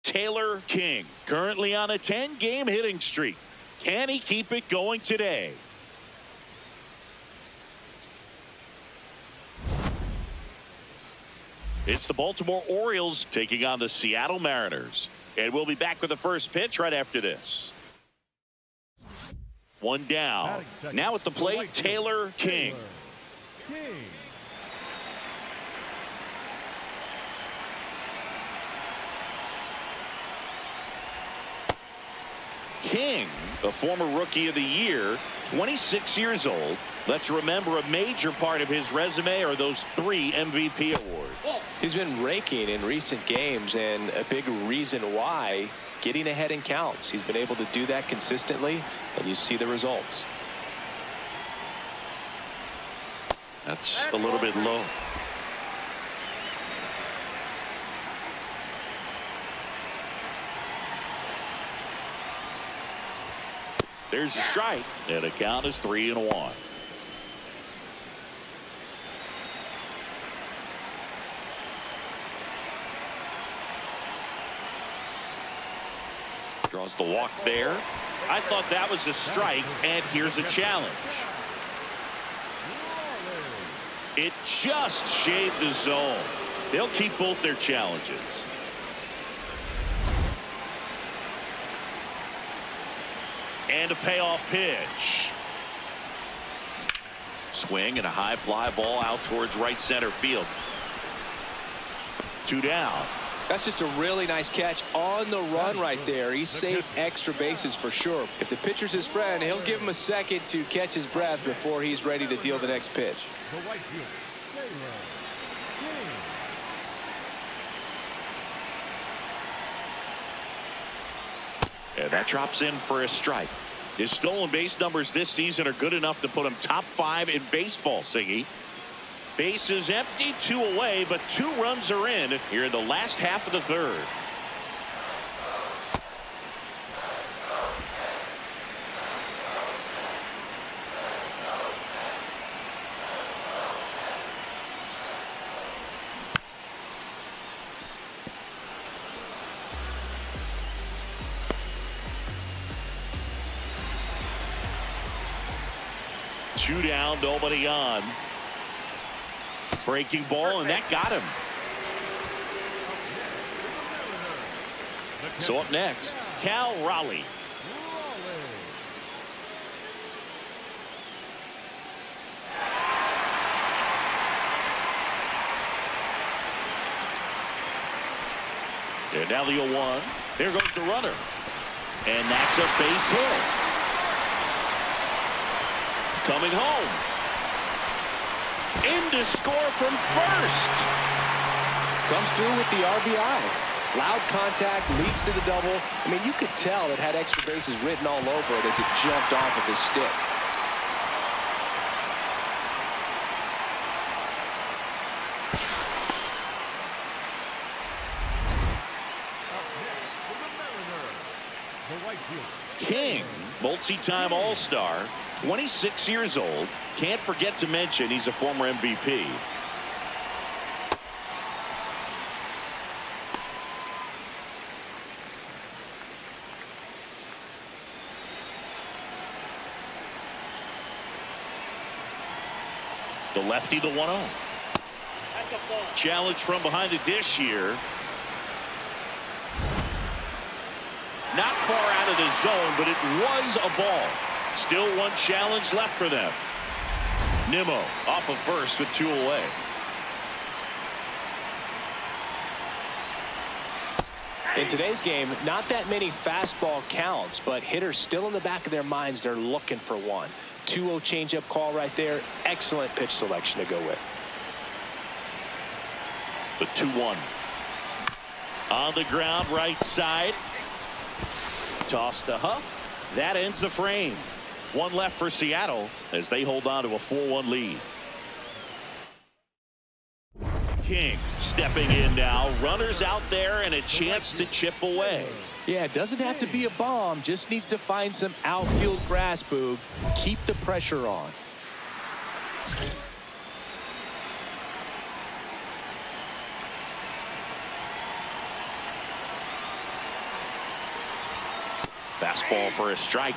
Taylor King, currently on a 10-game hitting streak. Can he keep it going today? It's the Baltimore Orioles taking on the Seattle Mariners. And we'll be back with the first pitch right after this. One down. Now at the plate, Taylor King. King, a former Rookie of the Year, 26 years old. Let's remember a major part of his resume are those 3 MVP awards. He's been raking in recent games, and a big reason why, getting ahead in counts. He's been able to do that consistently, and you see the results. That's a little bit low. There's a strike, and a count is 3-1. Draws the walk there. I thought that was a strike, and here's a challenge. It just shaved the zone. They'll keep both their challenges. And a payoff pitch. Swing and a high fly ball out towards right center field. 2 down. That's just a really nice catch on the run right there. He saved extra bases for sure. If the pitcher's his friend, he'll give him a second to catch his breath before he's ready to deal the next pitch. And that drops in for a strike. His stolen base numbers this season are good enough to put him top 5 in baseball, Siggy. Base is empty, 2 away, but 2 runs are in here in the last half of the 3rd. Two down, nobody on. Breaking ball, and that got him. So up next, Cal Raleigh. And now the 0-1. There goes the runner. And that's a base hit. Coming home. In to score from first. Comes through with the RBI. Loud contact, leads to the double. I mean, you could tell it had extra bases written all over it as it jumped off of his stick. King, multi-time All-Star, 26 years old. Can't forget to mention he's a former MVP. The lefty, the 1-0. Challenge from behind the dish here. Not far out of the zone, but it was a ball. Still 1 challenge left for them. Nimmo off of first with 2 away. In today's game, not that many fastball counts, but hitters still in the back of their minds, they're looking for one. 2-0 changeup call right there. Excellent pitch selection to go with. The 2-1. On the ground, right side. Toss to Huff. That ends the frame. One left for Seattle as they hold on to a 4-1 lead. King stepping in now. Runners out there and a chance to chip away. Yeah, it doesn't have to be a bomb. Just needs to find some outfield grass, Boog. Keep the pressure on. Fastball for a strike.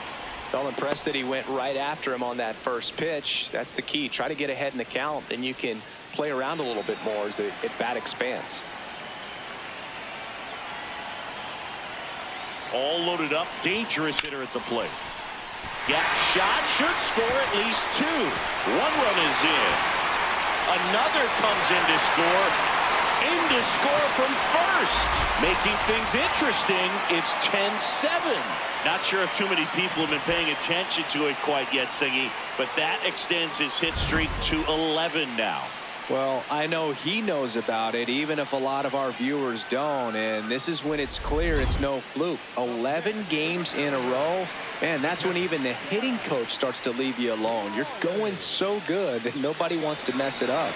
Felt impressed that he went right after him on that first pitch. That's the key. Try to get ahead in the count, then you can play around a little bit more as the at-bat expands. All loaded up. Dangerous hitter at the plate. Gap shot. Should score at least 2. 1 run is in. Another comes in to score. In to score from first. Making things interesting. It's 10-7. Not sure if too many people have been paying attention to it quite yet, Singy, but that extends his hit streak to 11 now. Well, I know he knows about it, even if a lot of our viewers don't. And this is when it's clear it's no fluke. 11 games in a row. And that's when even the hitting coach starts to leave you alone. You're going so good that nobody wants to mess it up.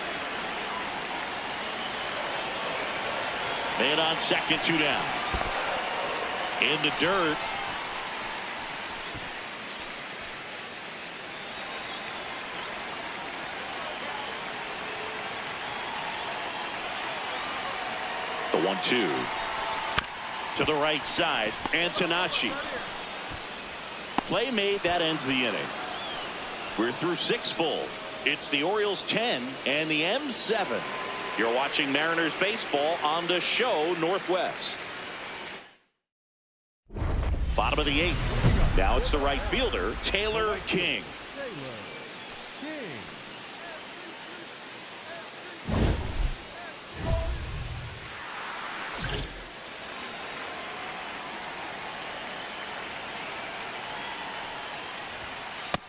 Man on second, 2 down. In the dirt. The 1-2 to the right side. Antonacci. Play made. That ends the inning. We're through 6 full. It's the Orioles 10 and the M7. You're watching Mariners baseball on the show Northwest. Bottom of the 8th. Now it's the right fielder, Taylor King.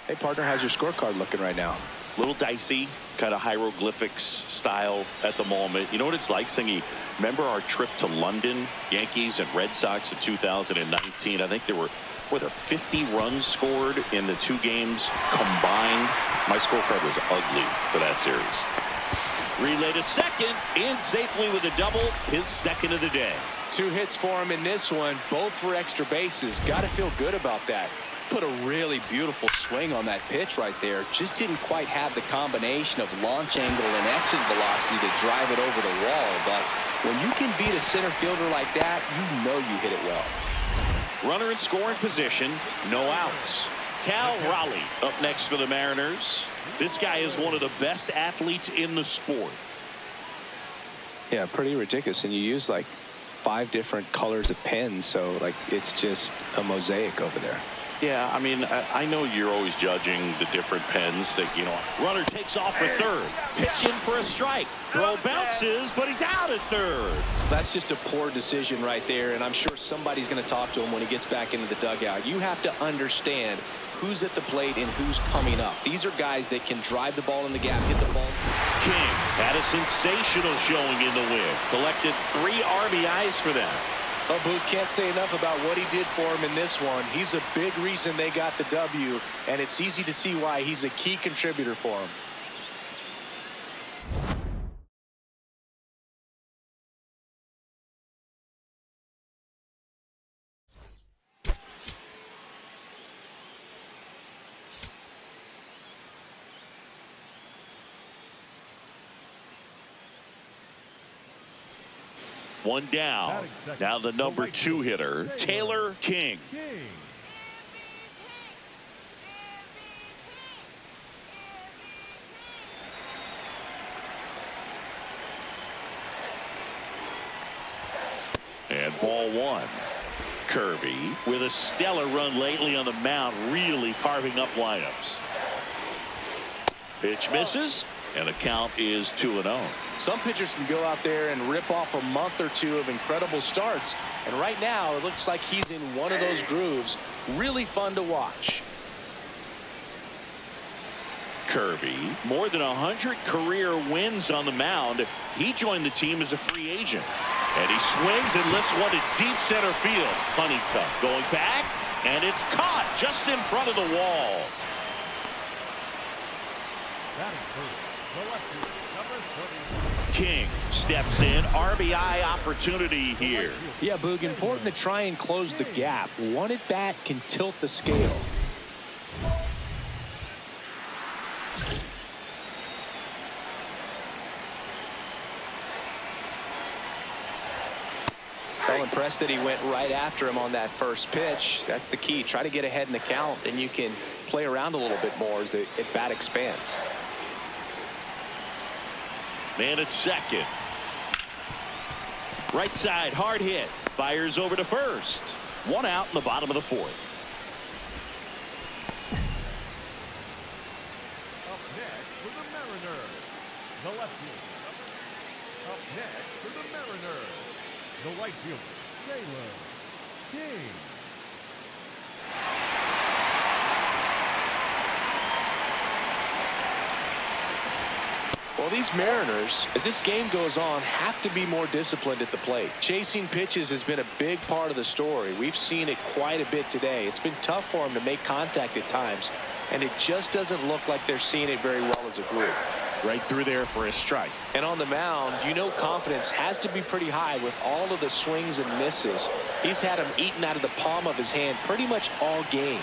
Hey, partner, how's your scorecard looking right now? Little dicey, kind of hieroglyphics style at the moment. You know what it's like, Singy? Remember our trip to London, Yankees and Red Sox in 2019? I think there were 50 runs scored in the 2 games combined. My scorecard was ugly for that series. Relay to second, in safely with a double, his second of the day. 2 hits for him in this one, both for extra bases. Got to feel good about that. Put a really beautiful swing on that pitch right there. Just didn't quite have the combination of launch angle and exit velocity to drive it over the wall. But when you can beat a center fielder like that, you know you hit it well. Runner in scoring position, no outs. Cal Raleigh up next for the Mariners. This guy is one of the best athletes in the sport. Yeah, pretty ridiculous. And you use like 5 different colors of pens, so like it's just a mosaic over there. Yeah, I mean, I know you're always judging the different pens that, you know. Runner takes off for third. Pitch in for a strike. Throw bounces, but he's out at third. That's just a poor decision right there, and I'm sure somebody's going to talk to him when he gets back into the dugout. You have to understand who's at the plate and who's coming up. These are guys that can drive the ball in the gap, hit the ball. King had a sensational showing in the win. Collected 3 RBIs for them. Oh, Boog, can't say enough about what he did for him in this one. He's a big reason they got the W, and it's easy to see why he's a key contributor for him. One down. Now the number 2 hitter, Taylor King. And ball 1. Kirby with a stellar run lately on the mound, really carving up lineups. Pitch misses, and the count is 2-0. Some pitchers can go out there and rip off a month or 2 of incredible starts. And right now, it looks like he's in one of those grooves. Really fun to watch. Kirby, more than 100 career wins on the mound. He joined the team as a free agent. And he swings and lifts one to deep center field. Honeycutt going back, and it's caught just in front of the wall. King steps in. RBI opportunity here. Yeah, Boog, important to try and close the gap. One at bat can tilt the scale. Well, impressed that he went right after him on that first pitch. That's the key. Try to get ahead in the count, then you can play around a little bit more as the at-bat expands. Man at second. Right side, hard hit. Fires over to first. One out in the bottom of the fourth. Up next for the Mariners, the left fielder. Up next for the Mariners, the right fielder, Taylor King. Well, these Mariners, as this game goes on, have to be more disciplined at the plate. Chasing pitches has been a big part of the story. We've seen it quite a bit today. It's been tough for them to make contact at times, and it just doesn't look like they're seeing it very well as a group. Right through there for a strike. And on the mound, you know confidence has to be pretty high with all of the swings and misses. He's had them eaten out of the palm of his hand pretty much all game.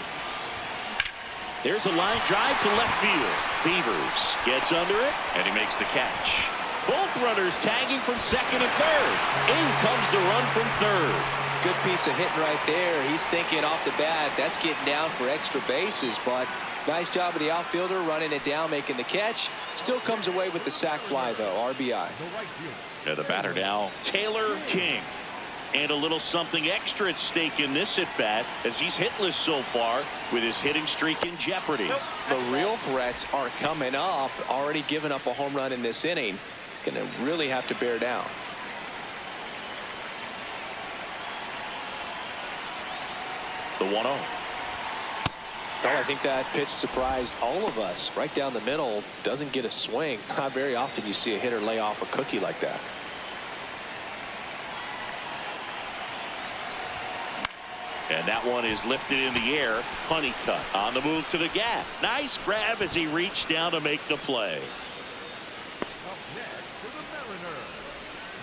There's a line drive to left field. Beavers gets under it, and he makes the catch. Both runners tagging from second and third. In comes the run from third. Good piece of hitting right there. He's thinking off the bat, that's getting down for extra bases, but nice job of the outfielder running it down, making the catch. Still comes away with the sac fly, though. RBI. The batter now, Taylor King. And a little something extra at stake in this at-bat as he's hitless so far with his hitting streak in jeopardy. The real threats are coming up. Already given up a home run in this inning. He's going to really have to bear down. The 1-0. Well, I think that pitch surprised all of us. Right down the middle, doesn't get a swing. Not very often you see a hitter lay off a cookie like that. And that one is lifted in the air. Honeycutt on the move to the gap. Nice grab as he reached down to make the play. Up next for the Mariners,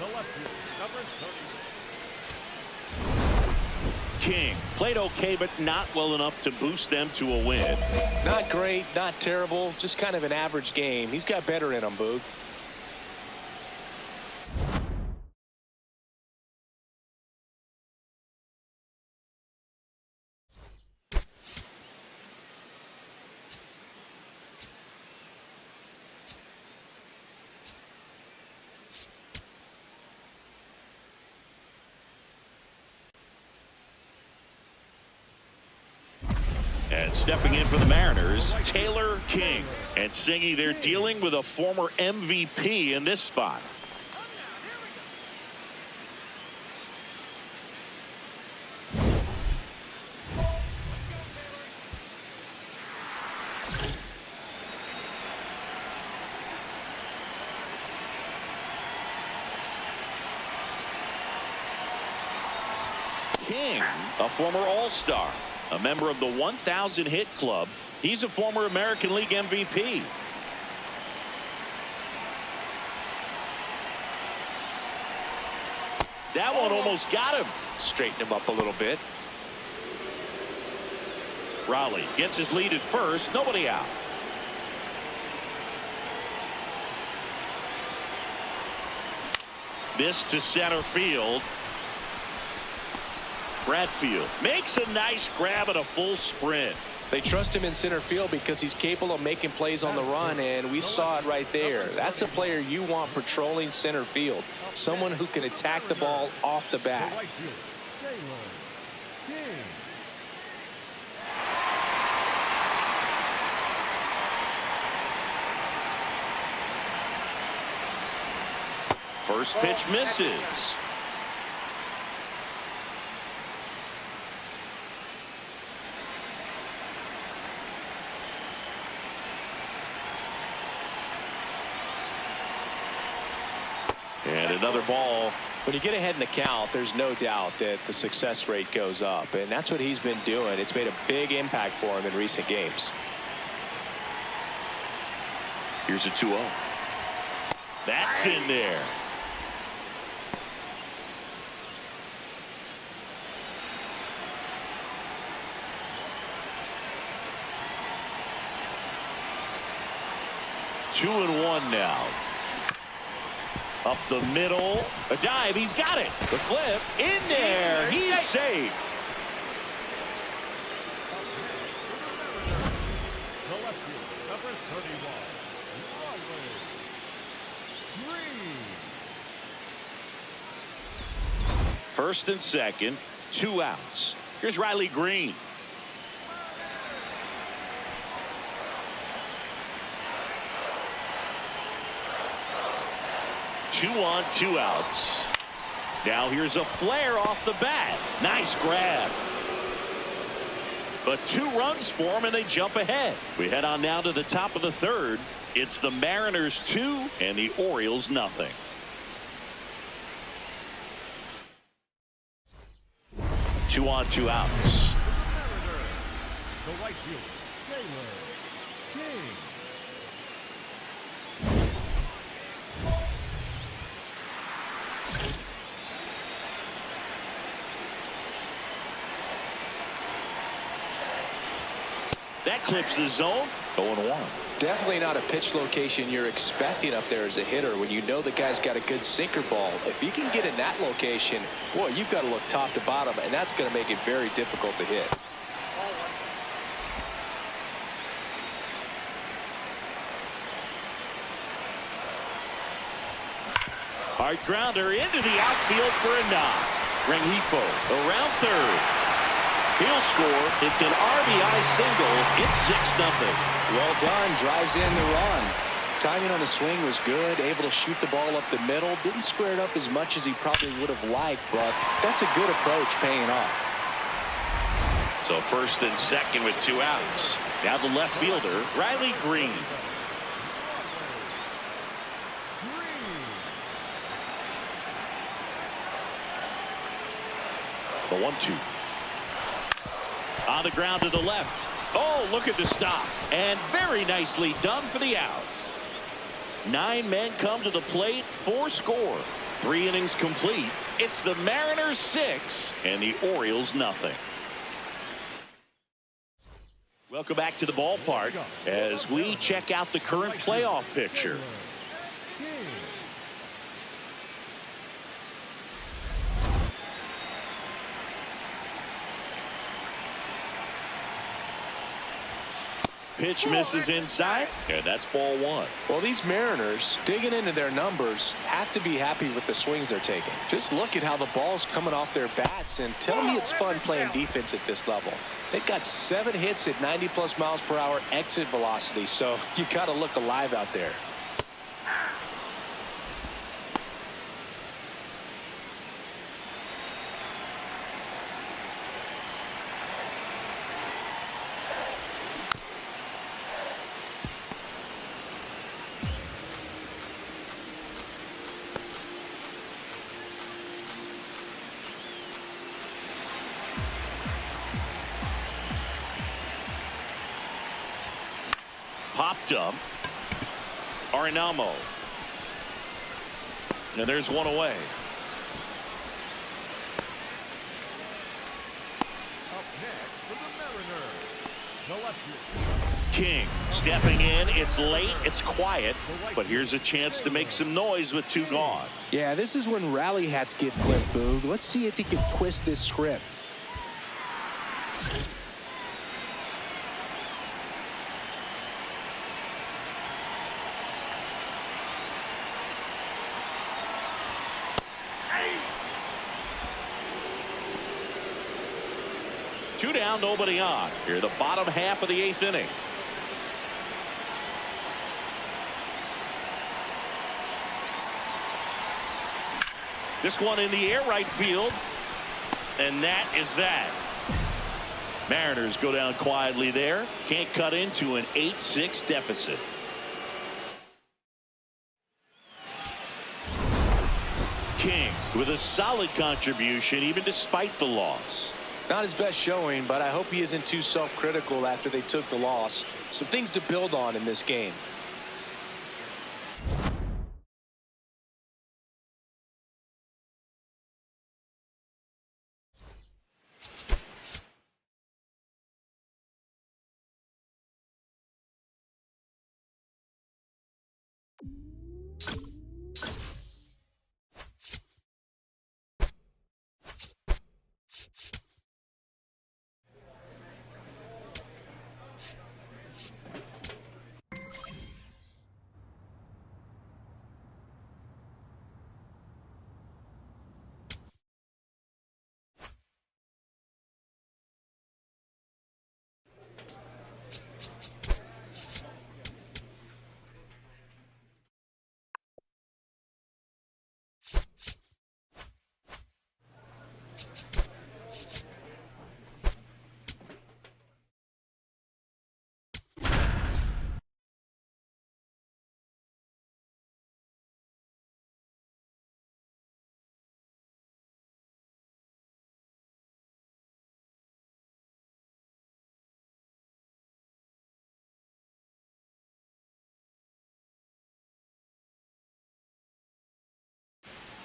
the left fielder, number 30. King played okay, but not well enough to boost them to a win. Not great, not terrible, just kind of an average game. He's got better in him, Boog. And stepping in for the Mariners, Taylor King. And Singy, they're dealing with a former MVP in this spot. King, a former All-Star. A member of the 1,000 hit club. He's a former American League MVP. That one almost got him. Straighten him up a little bit. Raleigh gets his lead at first. Nobody out. This to center field. Bradfield makes a nice grab at a full sprint. They trust him in center field because he's capable of making plays on the run, and we saw it right there. That's a player you want patrolling center field. Someone who can attack the ball off the bat. The right fielder, Taylor King. First pitch misses. And another ball. When you get ahead in the count, there's no doubt that the success rate goes up, and that's what he's been doing. It's made a big impact for him in recent games. Here's a 2-0. That's in there. Two and one now. Up the middle. A dive. He's got it. The flip. In there. He's safe. The left fielder, number 31, Green. First and second. 2 outs. Here's Riley Green. Two on, 2 outs. Now here's a flare off the bat. Nice grab. But 2 runs for him, and they jump ahead. We head on now to the top of the third. It's the Mariners 2 and the Orioles nothing. 2 on, 2 outs. The right fielder, King. That clips the zone. 0-1. Definitely not a pitch location you're expecting up there as a hitter when you know the guy's got a good sinker ball. If you can get in that location, boy, you've got to look top to bottom, and that's going to make it very difficult to hit. Hard grounder into the outfield for a knock. Rengifo around third. He'll score. It's an RBI single. It's 6-0. Well done. Drives in the run. Timing on the swing was good. Able to shoot the ball up the middle. Didn't square it up as much as he probably would have liked, but that's a good approach paying off. So first and second with 2 outs. Now the left fielder, Riley Green. The 1-2. On the ground to the left. Oh, look at the stop. And very nicely done for the out. 9 men come to the plate, 4 score. 3 innings complete. It's the Mariners 6 and the Orioles nothing. Welcome back to the ballpark as we check out the current playoff picture. Pitch misses inside, and that's ball 1. Well, these Mariners, digging into their numbers, have to be happy with the swings they're taking. Just look at how the ball's coming off their bats, and tell me it's fun playing defense at this level. They've got 7 hits at 90+ miles per hour exit velocity, so you got to look alive out there. Popped up. Arenamo. And there's one away. Up next for the Mariners, the left fielder, King stepping in. It's late. It's quiet. But here's a chance to make some noise with 2 gone. Yeah, this is when rally hats get flipped, Boog. Let's see if he can twist this script. Two down, nobody on. Here, the bottom half of the 8th inning. This one in the air, right field. And that is that. Mariners go down quietly there. Can't cut into an 8-6 deficit. King with a solid contribution even despite the loss. Not his best showing, but I hope he isn't too self-critical after they took the loss. Some things to build on in this game.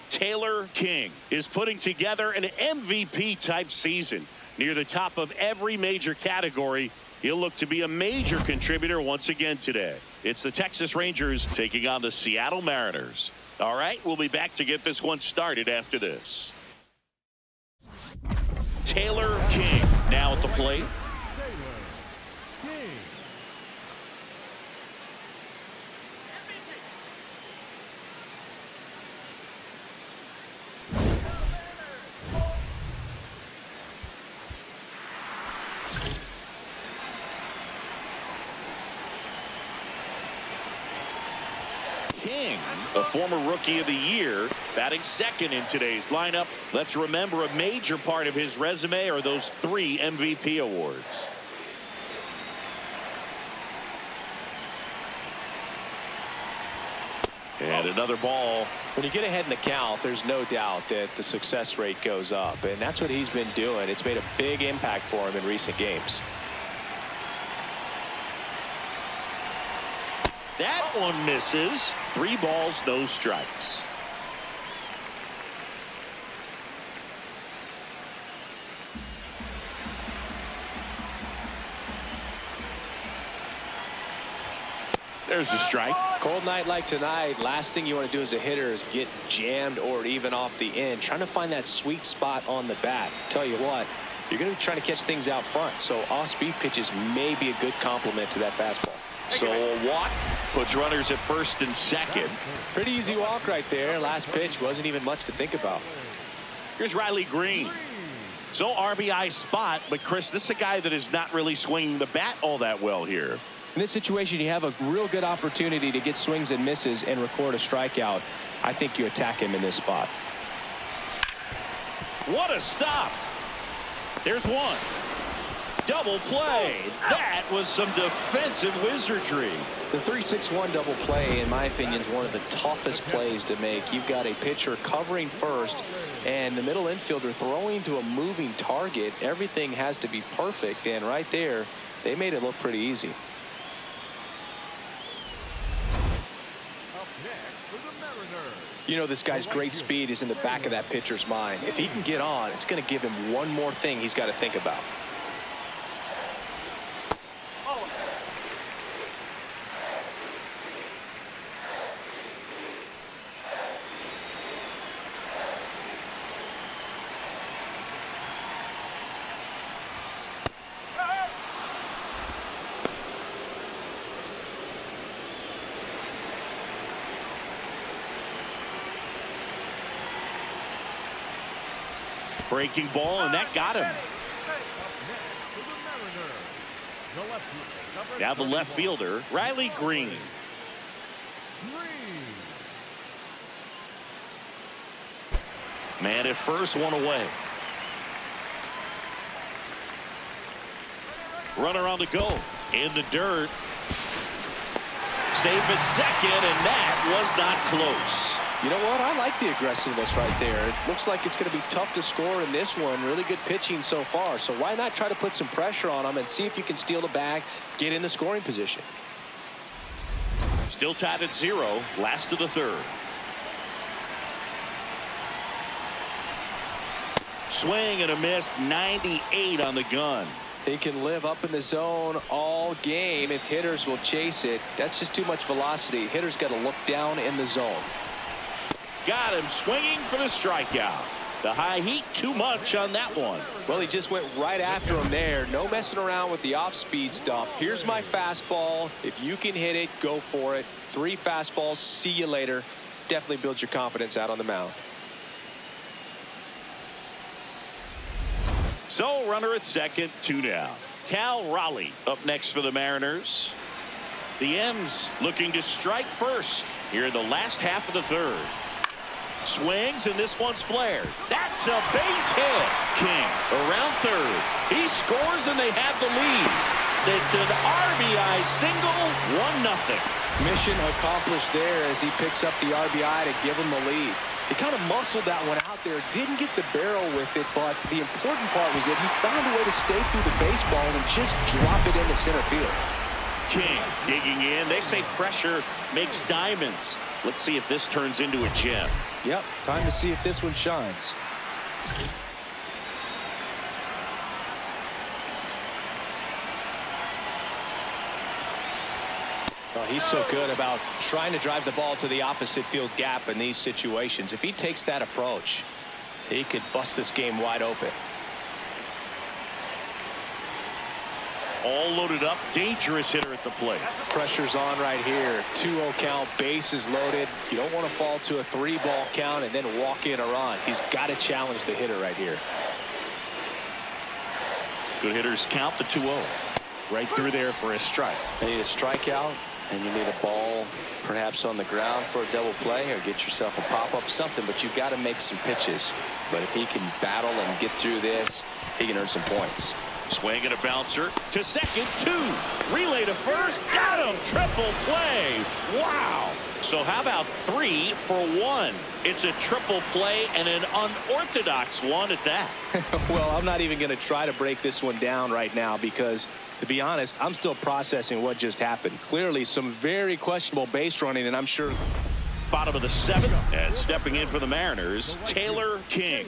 Taylor King is putting together an MVP type season. Near the top of every major category, he'll look to be a major contributor once again today. It's the Texas Rangers taking on the Seattle Mariners. All right, we'll be back to get this one started after this. Taylor King now at the plate. King, a former Rookie of the Year, batting second in today's lineup. Let's remember a major part of his resume are those 3 MVP awards. And another ball. When you get ahead in the count, there's no doubt that the success rate goes up, and that's what he's been doing. It's made a big impact for him in recent games. That one misses. 3 balls, no strikes. There's a strike. Cold night like tonight, last thing you want to do as a hitter is get jammed or even off the end. Trying to find that sweet spot on the bat. Tell you what, you're going to be trying to catch things out front, so off-speed pitches may be a good complement to that fastball. So a walk puts runners at first and second. Pretty easy walk right there. Last pitch wasn't even much to think about. Here's Riley Green. So RBI spot, but Chris, this is a guy that is not really swinging the bat all that well here. In this situation, you have a real good opportunity to get swings and misses and record a strikeout. I think you attack him in this spot. What a stop. There's one. Double play. That was some defensive wizardry. The 3-6-1 double play, in my opinion, is one of the toughest plays to make. You've got a pitcher covering first and the middle infielder throwing to a moving target. Everything has to be perfect, and right there, they made it look pretty easy. You know, this guy's great speed is in the back of that pitcher's mind. If he can get on, it's going to give him one more thing he's got to think about. Breaking ball, and that got him. Now the left fielder, Riley Green. Man at first, one away. Runner on the go. In the dirt. Safe at second, and that was not close. You know what? I like the aggressiveness right there. It looks like it's going to be tough to score in this one. Really good pitching so far. So why not try to put some pressure on them and see if you can steal the bag, get in the scoring position. Still tied at 0, last of the third. Swing and a miss, 98 on the gun. He can live up in the zone all game if hitters will chase it. That's just too much velocity. Hitters got to look down in the zone. Got him swinging for the strikeout. The high heat, too much on that one. Well, he just went right after him there. No messing around with the off-speed stuff. Here's my fastball. If you can hit it, go for it. 3 fastballs. See you later. Definitely builds your confidence out on the mound. So runner at second, 2 down. Cal Raleigh up next for the Mariners. The M's looking to strike first here in the last half of the third. Swings, and this one's flared. That's a base hit. King around third. He scores, and they have the lead. It's an RBI single, 1-0. Mission accomplished there as he picks up the RBI to give him the lead. He kind of muscled that one out there. Didn't get the barrel with it, but the important part was that he found a way to stay through the baseball and just drop it into center field. King digging in. They say pressure makes diamonds. Let's see if this turns into a gem. Yep, time to see if this one shines. Oh, he's so good about trying to drive the ball to the opposite field gap in these situations. If he takes that approach, he could bust this game wide open. All loaded up, dangerous hitter at the plate. Pressure's on right here. 2-0 count, bases loaded. You don't want to fall to a 3-ball count and then walk in a run. He's got to challenge the hitter right here. Good hitters count the 2-0. Right through there for a strike. You need a strikeout, and you need a ball perhaps on the ground for a double play, or get yourself a pop-up, something, but you've got to make some pitches. But if he can battle and get through this, he can earn some points. Swing and a bouncer to second, 2. Relay to first, got him, triple play. Wow. So how about 3 for 1? It's a triple play and an unorthodox one at that. Well, I'm not even going to try to break this one down right now because, to be honest, I'm still processing what just happened. Clearly some very questionable base running, and I'm sure. Bottom of the 7th, and stepping in for the Mariners, Taylor King.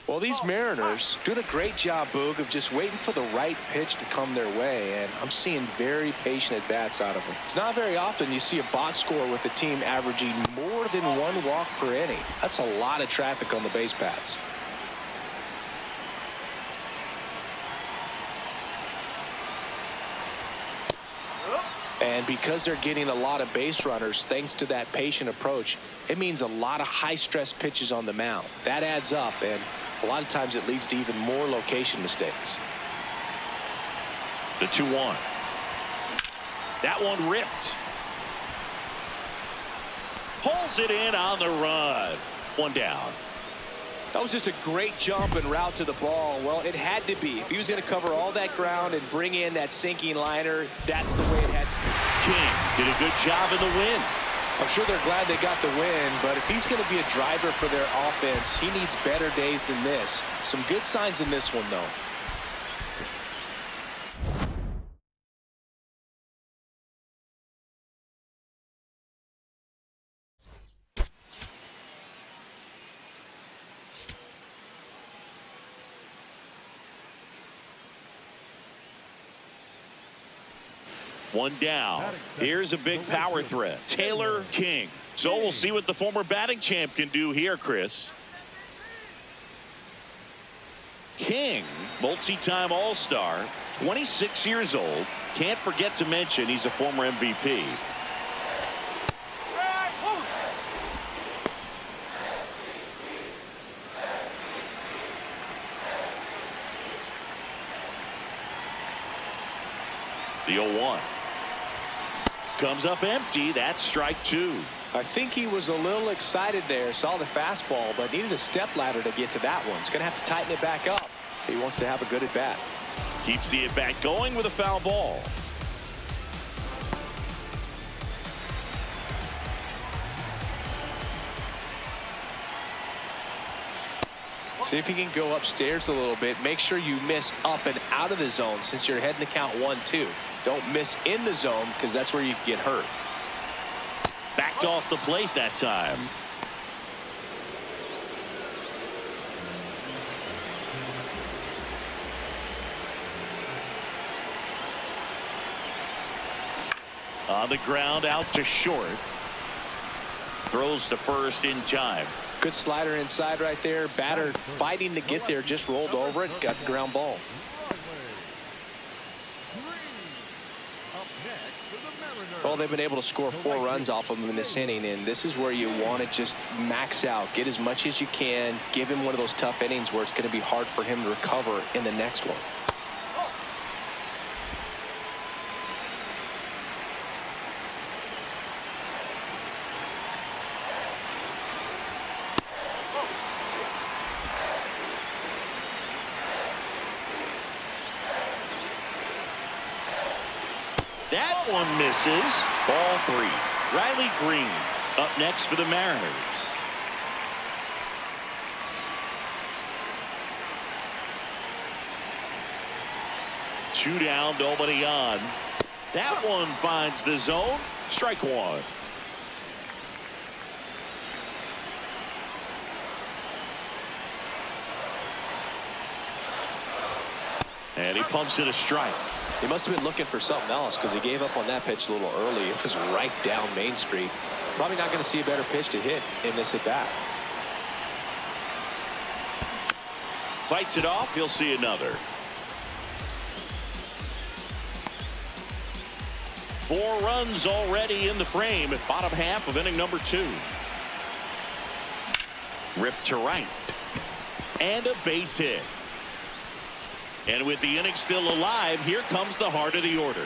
Well, these Mariners doing a great job, Boog, of just waiting for the right pitch to come their way, and I'm seeing very patient at-bats out of them. It's not very often you see a box score with a team averaging more than 1 walk per inning. That's a lot of traffic on the base paths. And because they're getting a lot of base runners, thanks to that patient approach, it means a lot of high-stress pitches on the mound. That adds up, and a lot of times it leads to even more location mistakes. The 2-1. That one ripped. Pulls it in on the run. 1 down. That was just a great jump and route to the ball. Well, it had to be. If he was going to cover all that ground and bring in that sinking liner, that's the way it had to be. King did a good job in the win. I'm sure they're glad they got the win, but if he's going to be a driver for their offense, he needs better days than this. Some good signs in this one, though. One down. Here's a big power threat. Taylor King. So we'll see what the former batting champ can do here, Chris. King, multi-time All-Star, 26 years old. Can't forget to mention he's a former MVP. The 0-1. Comes up empty. That's strike 2. I think he was a little excited there, saw the fastball, but needed a step ladder to get to that one. He's going to have to tighten it back up if he wants to have a good at-bat. Keeps the at-bat going with a foul ball. See if he can go upstairs a little bit. Make sure you miss up and out of the zone since you're heading to count 1-2. Don't miss in the zone because that's where you can get hurt. Backed off the plate that time. On the ground, out to short. Throws to first in time. Good slider inside right there. Batter fighting to get there, just rolled over it, got the ground ball. Well, they've been able to score 4 runs off of him in this inning, and this is where you want to just max out, get as much as you can, give him one of those tough innings where it's going to be hard for him to recover in the next one. That one misses. Ball 3. Riley Green up next for the Mariners. Two down, nobody on. That one finds the zone. Strike 1. And he pumps it a strike. He must have been looking for something else because he gave up on that pitch a little early. It was right down Main Street. Probably not going to see a better pitch to hit in this at bat. Fights it off. He'll see another. 4 runs already in the frame at bottom half of inning number 2. Ripped to right. And a base hit. And with the inning still alive, here comes the heart of the order.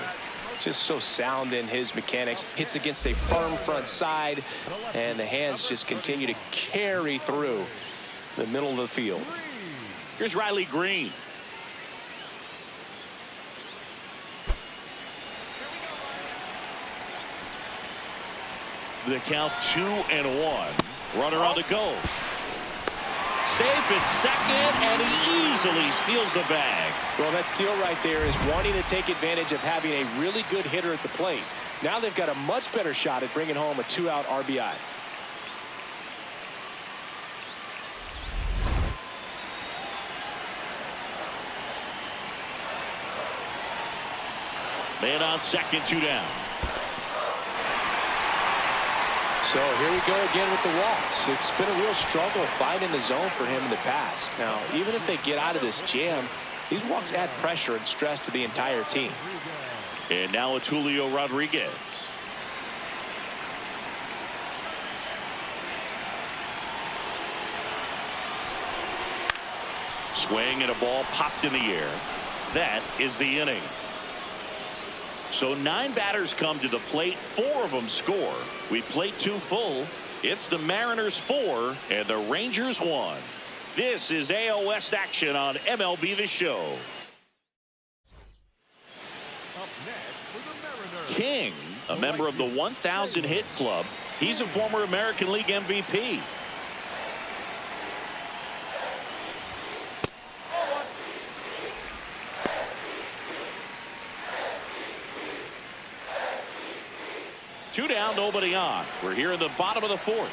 Just so sound in his mechanics. Hits against a firm front side, and the hands just continue to carry through the middle of the field. Here's Riley Green. The count 2-1. Runner on the go. Safe at second, and he easily steals the bag. Well, that steal right there is wanting to take advantage of having a really good hitter at the plate. Now they've got a much better shot at bringing home a 2-out RBI. Man on second, 2 down. So here we go again with the walks. It's been a real struggle finding the zone for him in the past. Now, even if they get out of this jam, these walks add pressure and stress to the entire team. And now it's Julio Rodriguez. Swing and a ball popped in the air. That is the inning. So 9 batters come to the plate. 4 of them score. We plate 2 full. It's the Mariners 4 and the Rangers 1. This is AL West action on MLB The Show. Up next for the Mariners. King, a member of the 1,000 hit club. He's a former American League MVP. Two down, nobody on. We're here in the bottom of the 4th.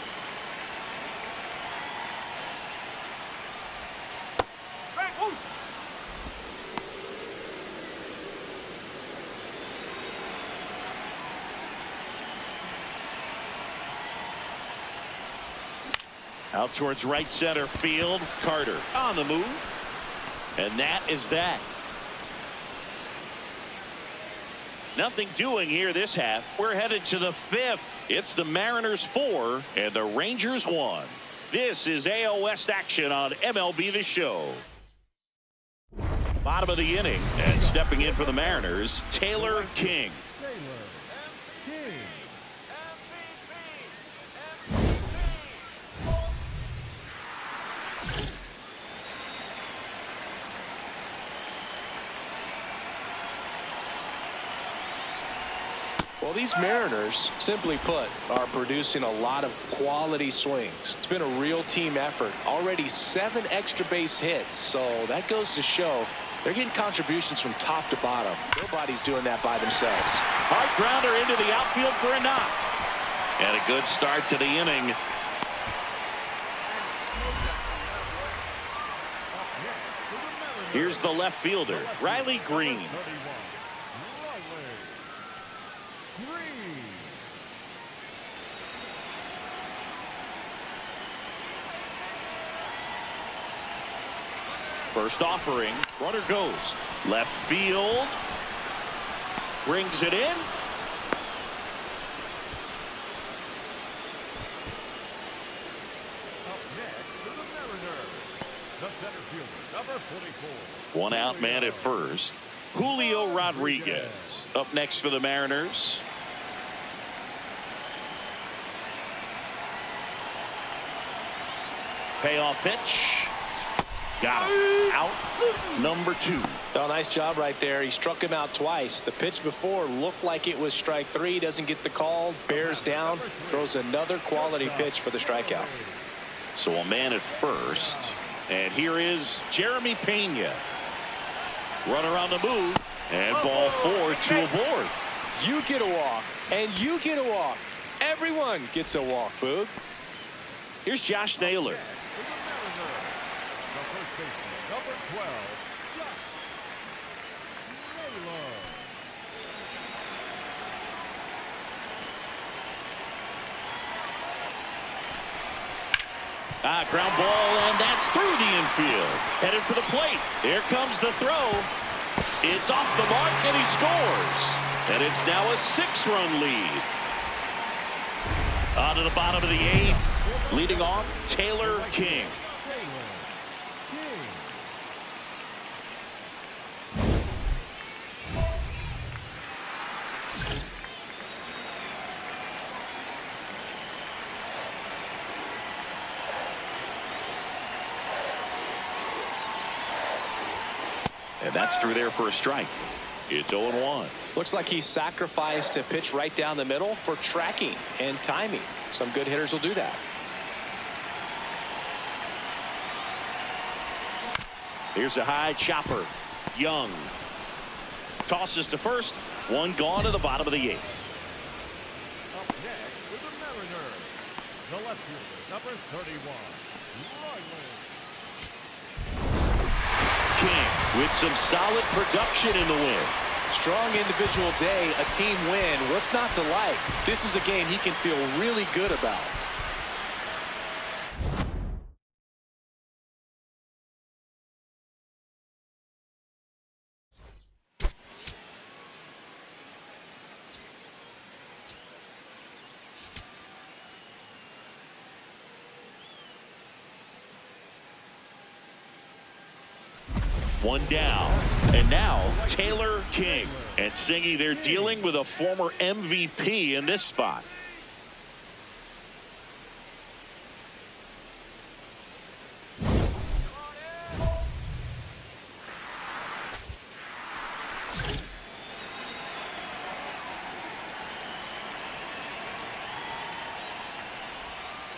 Out towards right center field. Carter on the move. And that is that. Nothing doing here this half. We're headed to the 5th. It's the Mariners 4 and the Rangers 1. This is AL West action on MLB The Show. Bottom of the inning, and stepping in for the Mariners, Taylor King. Well, these Mariners, simply put, are producing a lot of quality swings. It's been a real team effort. Already 7 extra base hits, so that goes to show they're getting contributions from top to bottom. Nobody's doing that by themselves. Hard grounder into the outfield for a knock. And a good start to the inning. Here's the left fielder, Riley Green. First offering, runner goes left field, brings it in. Up next to the Mariners, the center fielder, number 44. One out man at first. Julio Rodriguez up next for the Mariners. Payoff pitch. Got him. Out number 2. Oh, nice job right there. He struck him out twice. The pitch before looked like it was strike 3. Doesn't get the call. Bears down. Throws another quality pitch for the strikeout. So a man at first. And here is Jeremy Pena. Runner on the move. And ball 4, 2 aboard. You get a walk. And you get a walk. Everyone gets a walk, Boog. Here's Josh Naylor. Number 12, Naylor. Ground ball, and that's through the infield. Headed for the plate. Here comes the throw. It's off the mark, and he scores. And it's now a 6-run lead. On to the bottom of the 8th. Leading off, Taylor King. And that's through there for a strike. It's 0-1. Looks like he sacrificed a pitch right down the middle for tracking and timing. Some good hitters will do that. Here's a high chopper. Young tosses to first. One gone to the bottom of the 8th. Up next with the Mariners, the left fielder, number 31, Riley. King with some solid production in the win. Strong individual day, a team win. What's not to like? This is a game he can feel really good about. One down. And now Taylor King. And Singy, they're dealing with a former MVP in this spot.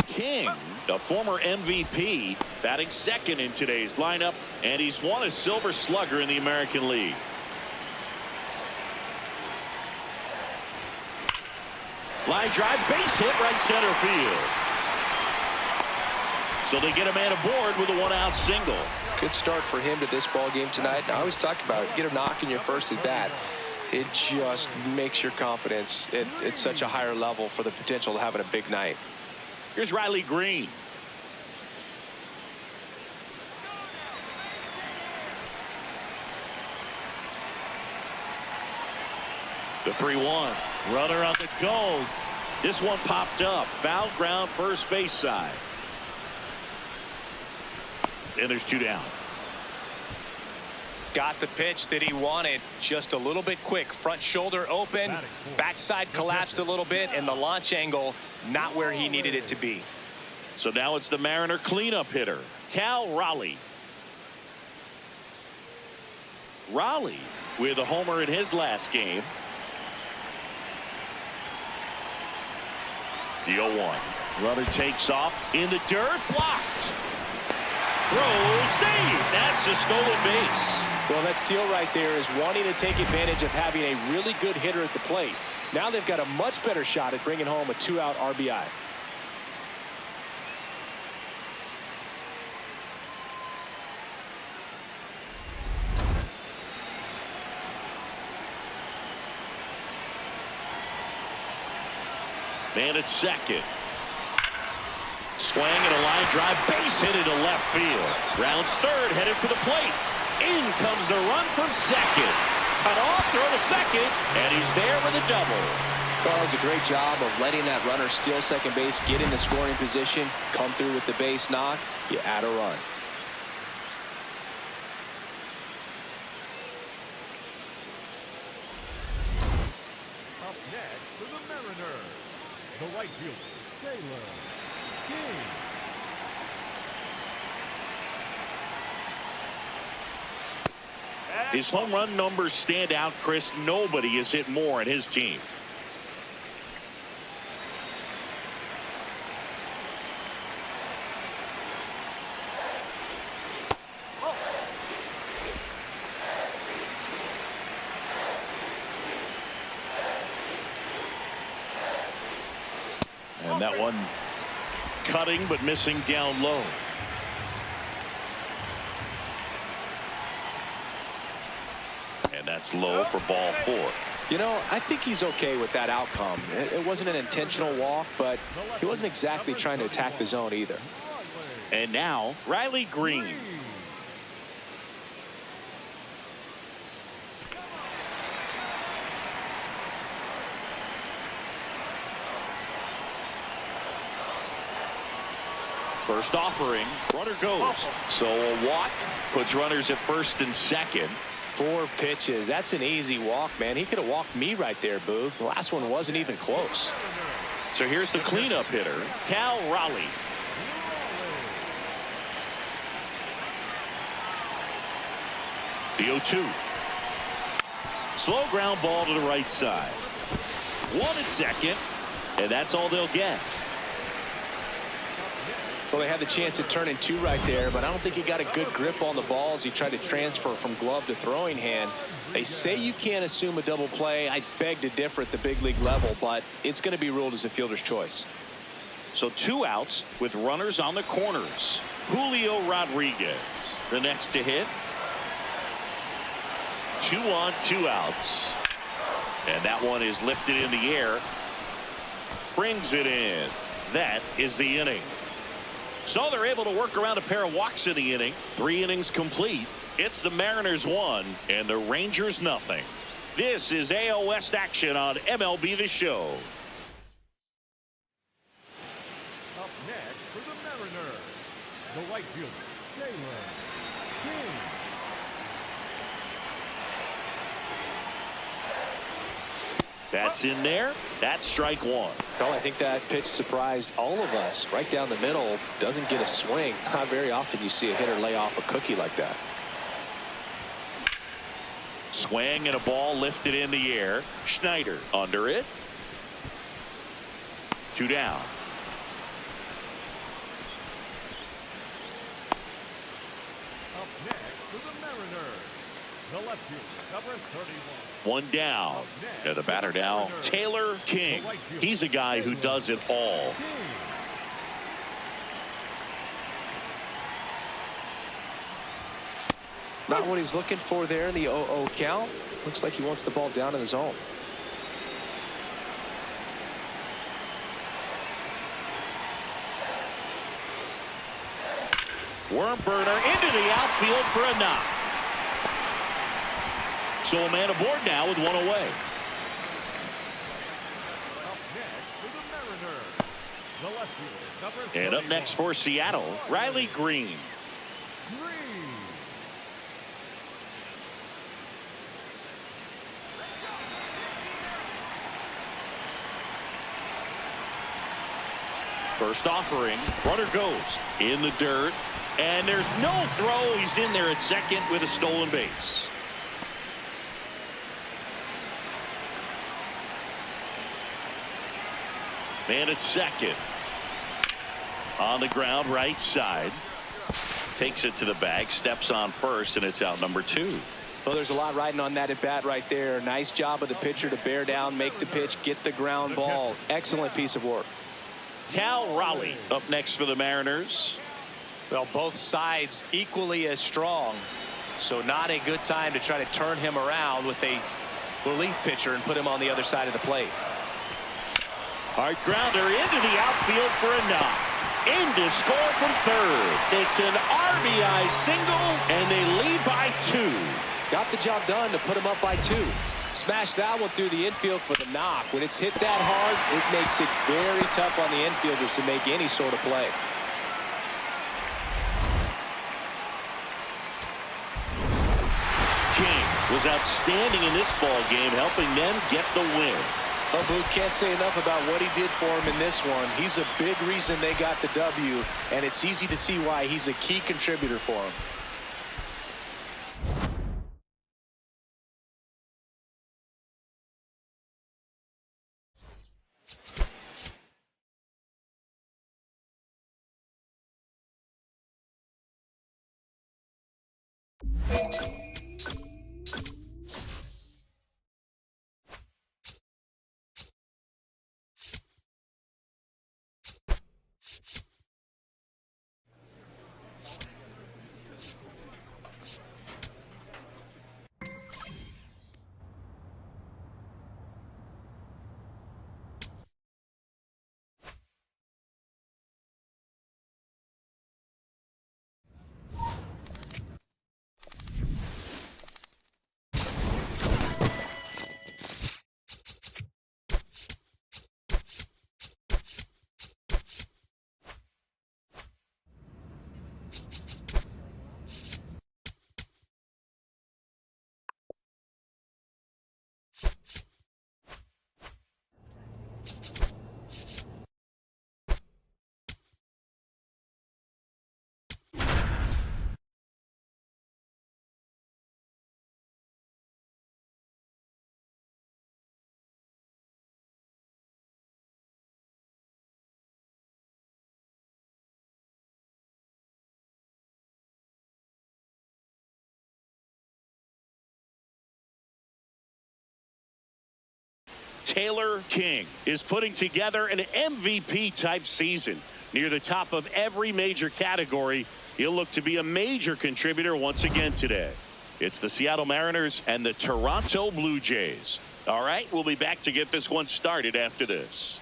King, a former MVP, batting second in today's lineup, and he's won a Silver Slugger in the American League. Line drive, base hit, right center field. So they get a man aboard with a 1-out single. Good start for him to this ball game tonight. I always talk about it. Get a knock in your first at bat. It just makes your confidence at such a higher level for the potential of having a big night. Here's Riley Green. The 3-1. Runner on the go. This one popped up. Foul ground, first base side. And there's 2 down. Got the pitch that he wanted, just a little bit quick. Front shoulder open, backside collapsed a little bit, and the launch angle not where he needed it to be. So now it's the Mariner cleanup hitter, Cal Raleigh. Raleigh with a homer in his last game. The 0-1. Runner takes off in the dirt. Blocked. Throw. Save. That's a stolen base. Well, that steal right there is wanting to take advantage of having a really good hitter at the plate. Now they've got a much better shot at bringing home a 2-out RBI. Man at second. Swing and a line drive, base hit into left field. Rounds third, headed for the plate. In comes the run from second. Cut off, throw to second, and he's there with a double. Well, that was a great job of letting that runner steal second base, get in the scoring position, come through with the base knock. You add a run. Up next for the Mariners, the right fielder, Taylor King. His home run numbers stand out, Chris. Nobody has hit more in his team. And that one cutting but missing down low. And that's low for ball 4. You know, I think he's okay with that outcome. It wasn't an intentional walk, but he wasn't exactly trying to attack the zone either. And now Riley Green. First offering, runner goes. So a walk puts runners at first and second. 4 pitches. That's an easy walk, man. He could have walked me right there, Boog. The last one wasn't even close. So here's the cleanup hitter, Cal Raleigh. The 0-2. Slow ground ball to the right side. 1 at second, and that's all they'll get. Well, they had the chance at turning 2 right there, but I don't think he got a good grip on the ball as he tried to transfer from glove to throwing hand. They say you can't assume a double play. I beg to differ at the big league level, but it's going to be ruled as a fielder's choice. So 2 outs with runners on the corners. Julio Rodriguez, the next to hit. 2 on, 2 outs. And that one is lifted in the air. Brings it in. That is the inning. So they're able to work around a pair of walks in the inning. 3 innings complete. It's the Mariners 1 and the Rangers nothing. This is AL West action on MLB The Show. Up next for the Mariners, the right fielder, Taylor King. That's in there. That's strike 1. Well, I think that pitch surprised all of us. Right down the middle, doesn't get a swing. Not very often you see a hitter lay off a cookie like that. Swing and a ball lifted in the air. Schneider under it. 2 down. Up next for the Mariners, the left fielder, number 31. 1 down. And the batter now, Taylor King. He's a guy who does it all. Not what he's looking for there in the 0-0 count. Looks like he wants the ball down in the zone. Worm burner into the outfield for a knock. So a man aboard now with 1 away. Up next for the Mariners, the left fielder, number 31. And up next for Seattle, Riley Green. Green. First offering, runner goes in the dirt, and there's no throw. He's in there at second with a stolen base. And it's second. On the ground, right side. Takes it to the bag, steps on first, and it's out number 2. Well, there's a lot riding on that at bat right there. Nice job of the pitcher to bear down, make the pitch, get the ground ball. Excellent piece of work. Cal Raleigh up next for the Mariners. Well, both sides equally as strong, so not a good time to try to turn him around with a relief pitcher and put him on the other side of the plate. Hard grounder into the outfield for a knock. In to score from third. It's an RBI single, and they lead by 2. Got the job done to put him up by 2. Smash that one through the infield for the knock. When it's hit that hard, it makes it very tough on the infielders to make any sort of play. King was outstanding in this ball game, helping them get the win. Well, Boot, can't say enough about what he did for him in this one. He's a big reason they got the W, and it's easy to see why he's a key contributor for him. Taylor King is putting together an MVP type season. Near the top of every major category, he'll look to be a major contributor once again today. It's the Seattle Mariners and the Toronto Blue Jays. All right, we'll be back to get this one started after this.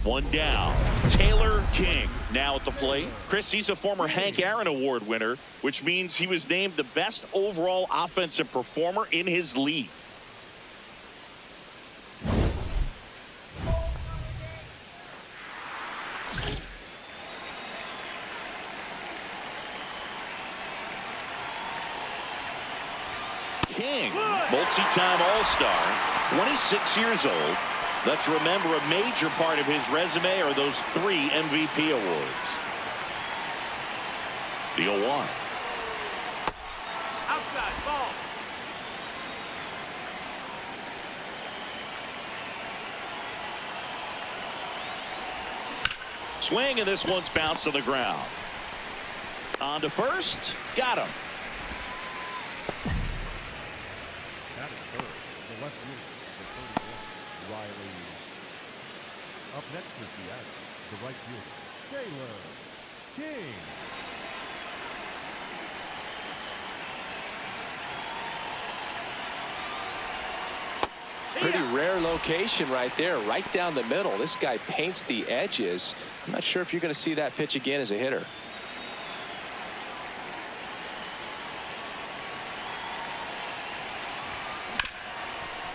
One down. Taylor King now at the plate. Chris, he's a former Hank Aaron Award winner, which means he was named the best overall offensive performer in his league. King, multi-time All-Star, 26 years old. Let's remember a major part of his resume are those 3 MVP awards. The 0-1. Outside ball. Swing, and this one's bounced to the ground. On to first. Got him. That is third. The left fielder, the 31, Riley. Up next for Seattle, the right fielder, Taylor King. Pretty rare location right there, right down the middle. This guy paints the edges. I'm not sure if you're going to see that pitch again as a hitter.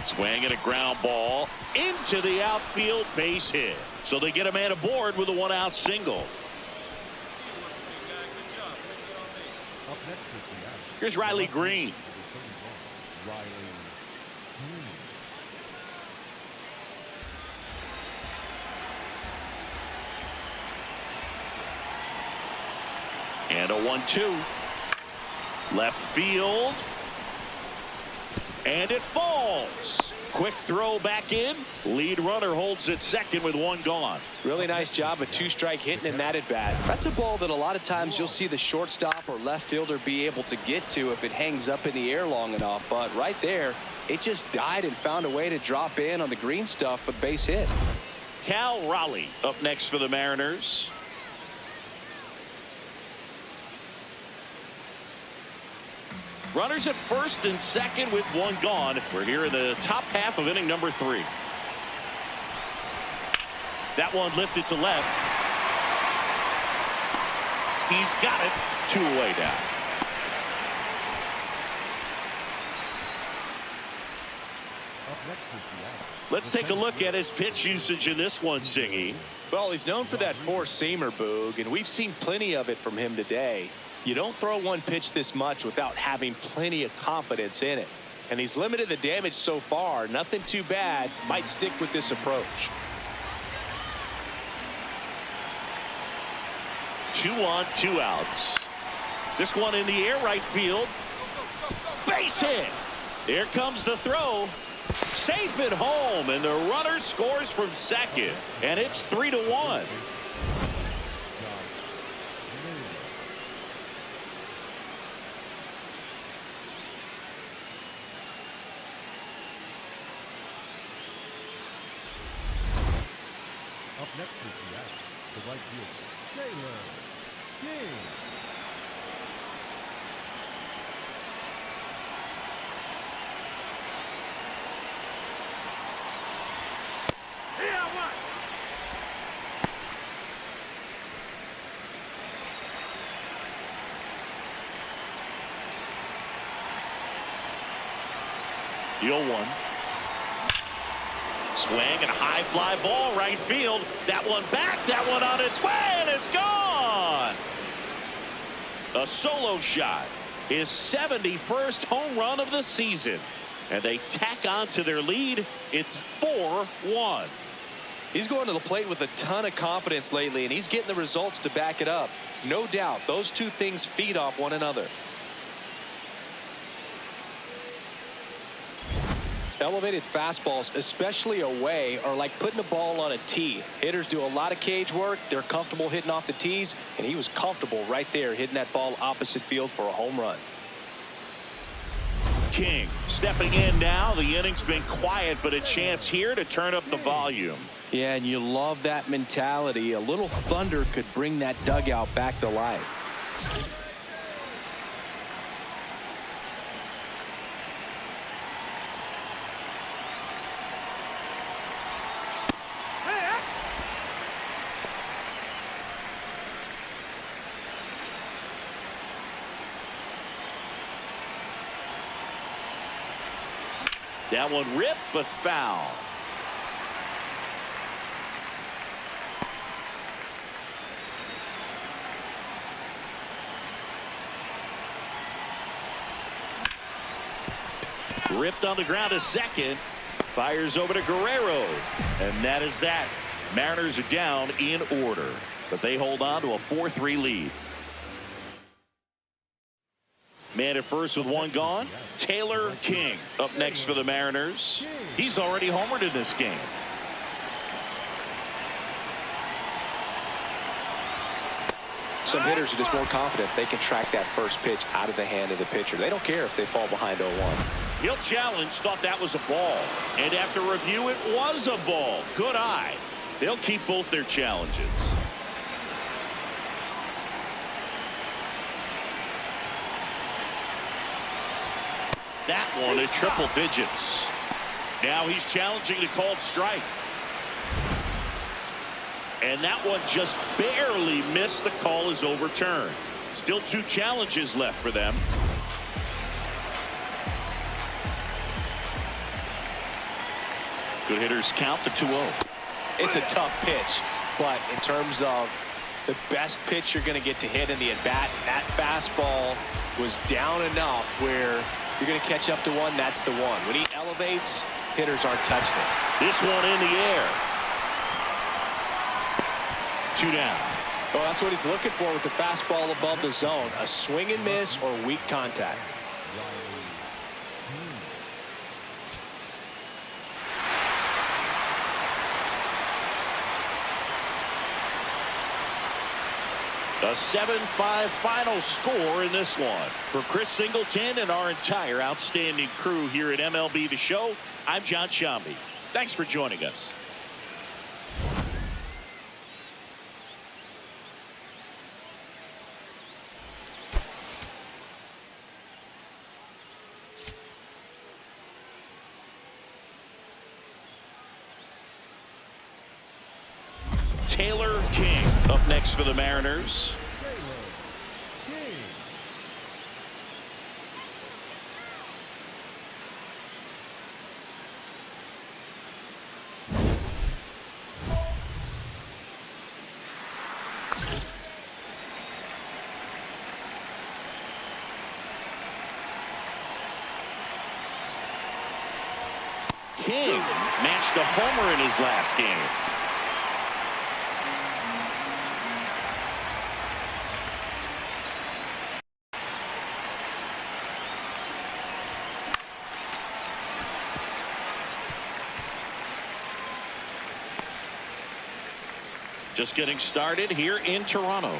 Swing and a ground ball into the outfield, base hit. So they get a man aboard with a 1-out single. Up next for Seattle. Here's Riley Green. Riley Green. And a 1-2. Left field. And it falls. Quick throw back in. Lead runner holds at second with one gone. Really nice job of two-strike hitting in that at bat. That's a ball that a lot of times you'll see the shortstop or left fielder be able to get to if it hangs up in the air long enough. But right there, it just died and found a way to drop in on the green stuff for the base hit. Cal Raleigh up next for the Mariners. Runners at first and second with one gone. We're here in the top half of inning number 3. That one lifted to left. He's got it. 2 away now. Let's take a look at his pitch usage in this one, Singy. Well, he's known for that four-seamer, Boog, and we've seen plenty of it from him today. You don't throw one pitch this much without having plenty of confidence in it. And he's limited the damage so far. Nothing too bad. Might stick with this approach. 2 on, 2 outs. This one in the air right field. Base hit. Here comes the throw. Safe at home, and the runner scores from second. And it's 3-1. Up next is the right fielder, Taylor King. The 0-1. Swing and a high fly ball right field. That one back, that one on its way, and it's gone. A solo shot. His 71st home run of the season. And they tack on to their lead. It's 4-1. He's going to the plate with a ton of confidence lately, and he's getting the results to back it up. No doubt, those two things feed off one another. Elevated fastballs, especially away, are like putting a ball on a tee. Hitters do a lot of cage work. They're comfortable hitting off the tees, and he was comfortable right there hitting that ball opposite field for a home run. King stepping in now. The inning's been quiet, but a chance here to turn up the volume. Yeah, and you love that mentality. A little thunder could bring that dugout back to life. That one ripped, but foul. Ripped on the ground to second. Fires over to Guerrero. And that is that. Mariners are down in order, but they hold on to a 4-3 lead. Man at first with one gone. Taylor King up next for the Mariners. He's already homered in this game. Some hitters are just more confident they can track that first pitch out of the hand of the pitcher. They don't care if they fall behind 0-1. He'll challenge, thought that was a ball. And after review, it was a ball. Good eye. They'll keep both their challenges. That one at triple digits. Now he's challenging the called strike. And that one just barely missed. The call is overturned. Still 2 challenges left for them. Good hitters count the 2-0. It's a tough pitch, but in terms of the best pitch you're going to get to hit in the at-bat, that fastball was down enough where you're going to catch up to one. That's the one. When he elevates, hitters aren't touching it. This one in the air. 2 down. Well, that's what he's looking for with the fastball above the zone. A swing and miss or weak contact. A 7-5 final score in this one. For Chris Singleton and our entire outstanding crew here at MLB The Show, I'm John Shambi. Thanks for joining us. Taylor King up next for the Mariners. King matched a homer in his last game. Just getting started here in Toronto.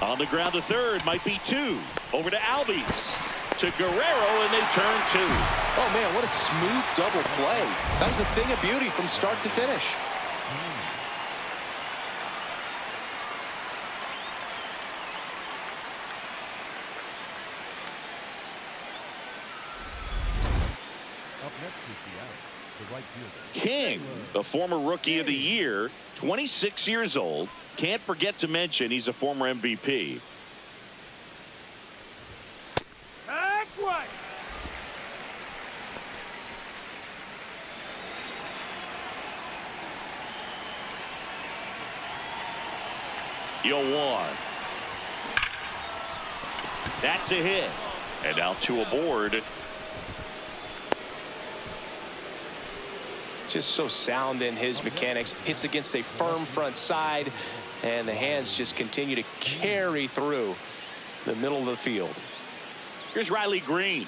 On the ground to third, might be two. Over to Albies. To Guerrero, and they turn two. Oh, man, what a smooth double play. That was a thing of beauty from start to finish. King, a former Rookie of the Year, 26 years old. Can't forget to mention he's a former MVP. You'll one. That's a hit. And now two aboard. Just so sound in his mechanics. Hits against a firm front side, and the hands just continue to carry through the middle of the field. Here's Riley Green.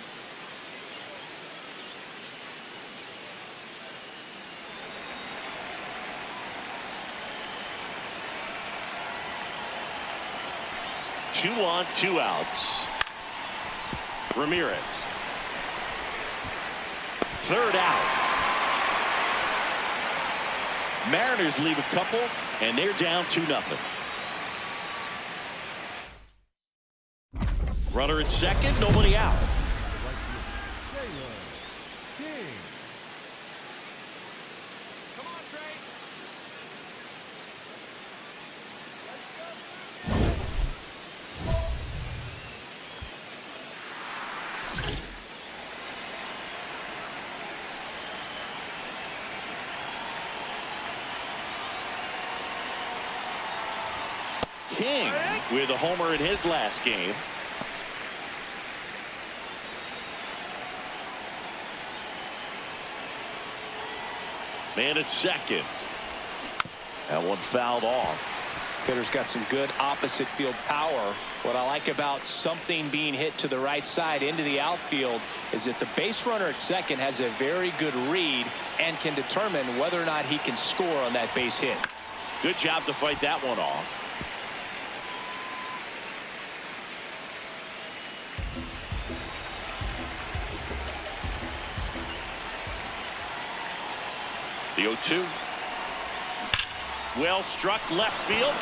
Two on, two outs. Ramirez. Third out. Mariners leave a couple, and they're down 2-0. Runner at second, nobody out. King with a homer in his last game. Man at second. That one fouled off. Hitter's got some good opposite field power. What I like about something being hit to the right side into the outfield is that the base runner at second has a very good read and can determine whether or not he can score on that base hit. Good job to fight that one off. The 0-2. Well struck left field.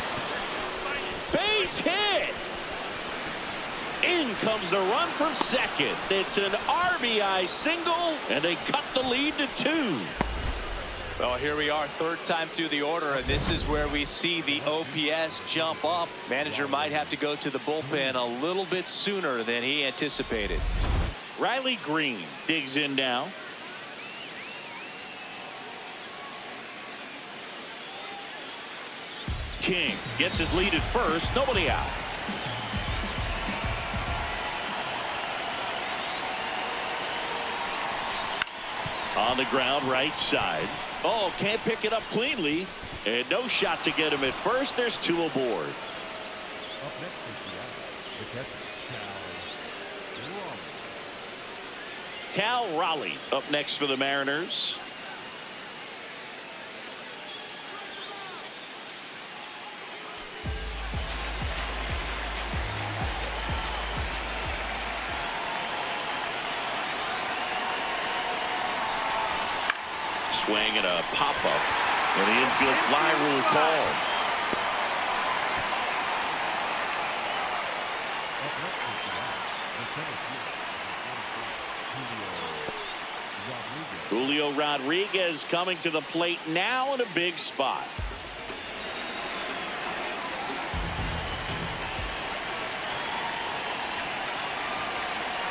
Base hit. In comes the run from second. It's an RBI single, and they cut the lead to 2. Well, here we are, third time through the order, and this is where we see the OPS jump up. Manager might have to go to the bullpen a little bit sooner than he anticipated. Riley Green digs in now. King gets his lead at first, nobody out. On the ground, right side. Oh, can't pick it up cleanly, and no shot to get him at first. There's 2 aboard. Up next is the catcher, Cal Raleigh up next for the Mariners. swing and a pop-up. And the infield fly rule called. Julio Rodriguez coming to the plate now in a big spot.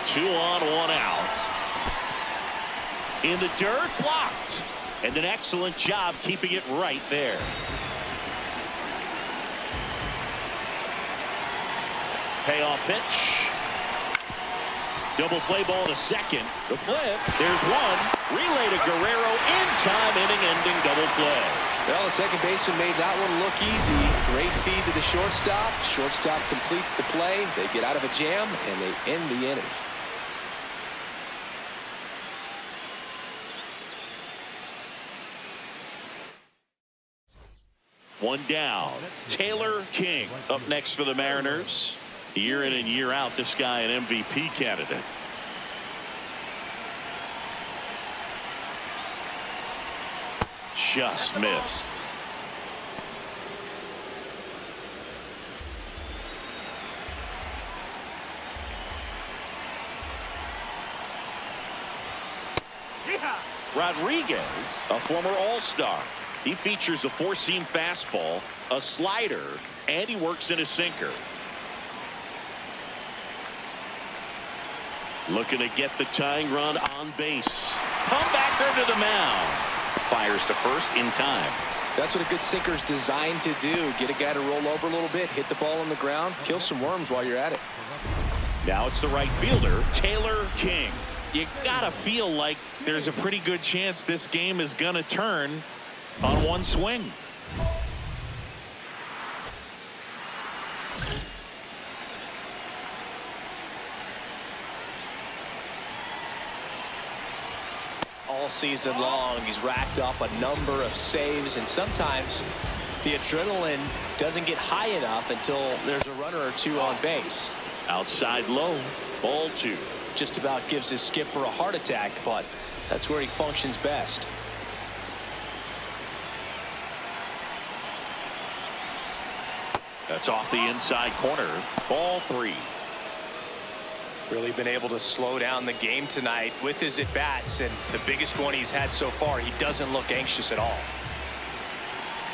Two on, one out. In the dirt, blocked. And an excellent job keeping it right there. Payoff pitch. Double play ball to second. The flip. There's one. Relay to Guerrero in time, inning-ending double play. Well, the second baseman made that one look easy. Great feed to the shortstop. Shortstop completes the play. They get out of a jam, and they end the inning. One down. Taylor King up next for the Mariners. Year in and year out, this guy an MVP candidate. Just missed. Rodriguez, a former All-Star. He features a four-seam fastball, a slider, and he works in a sinker. Looking to get the tying run on base. Comebacker to the mound. Fires to first in time. That's what a good sinker is designed to do. Get a guy to roll over a little bit, hit the ball on the ground, kill some worms while you're at it. Now it's the right fielder, Taylor King. You gotta feel like there's a pretty good chance this game is gonna turn on one swing. All season long, he's racked up a number of saves, and sometimes the adrenaline doesn't get high enough until there's a runner or two on base. Outside low, ball two. Just about gives his skipper a heart attack, but that's where he functions best. That's off the inside corner. Ball three. Really been able to slow down the game tonight with his at-bats, and the biggest one he's had so far, he doesn't look anxious at all.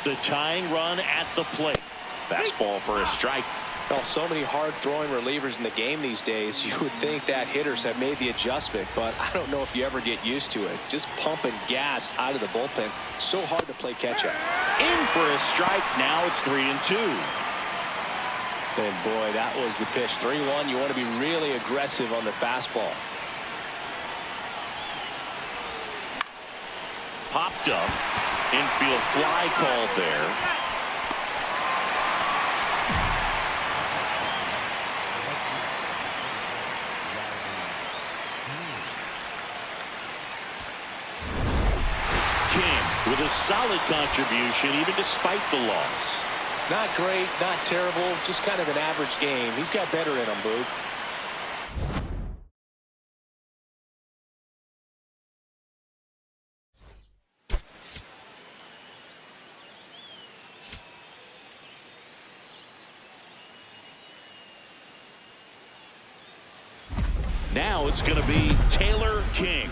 The tying run at the plate. Fastball for a strike. Well, so many hard-throwing relievers in the game these days, you would think that hitters have made the adjustment, but I don't know if you ever get used to it. Just pumping gas out of the bullpen. So hard to play catch-up. In for a strike. Now it's 3-2. And boy, that was the pitch. 3-1. You want to be really aggressive on the fastball. Popped up. Infield fly called there. King with a solid contribution even despite the loss. Not great, not terrible, just kind of an average game. He's got better in him, Boog. Now it's going to be Taylor King.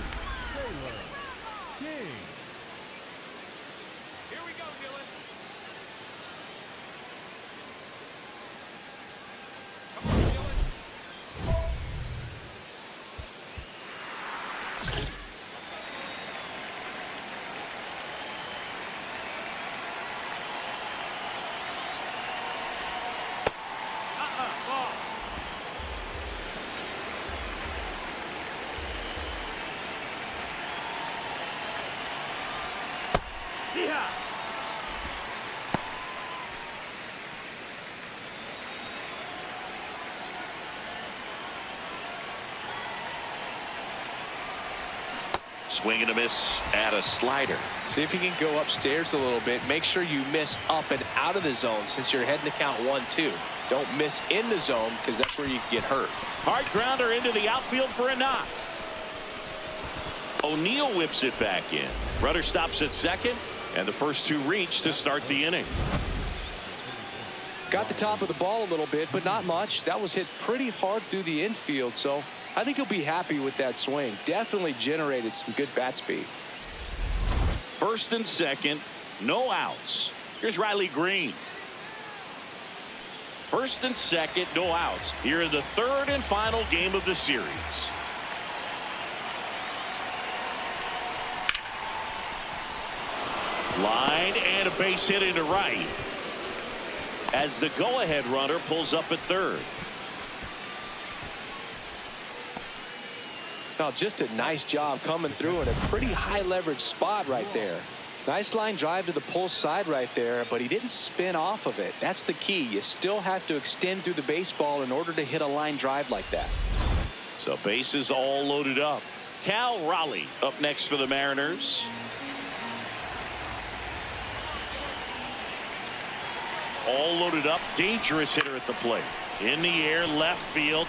Swing and a miss at a slider. See if you can go upstairs a little bit. Make sure you miss up and out of the zone since you're heading to count 1-2. Don't miss in the zone because that's where you get hurt. Hard grounder into the outfield for a knock. O'Neill whips it back in. Runner stops at second, and the first two reach to start the inning. Got the top of the ball a little bit, but not much. That was hit pretty hard through the infield, so I think he'll be happy with that swing. Definitely generated some good bat speed. First and second, no outs. Here's Riley Green. First and second, no outs. Here in the third and final game of the series. Line and a base hit into right as the go-ahead runner pulls up at third. Now, just a nice job coming through in a pretty high leverage spot right there. Nice line drive to the pull side right there, but he didn't spin off of it. That's the key. You still have to extend through the baseball in order to hit a line drive like that. So bases all loaded up. Cal Raleigh up next for the Mariners. All loaded up. Dangerous hitter at the plate. In the air, left field.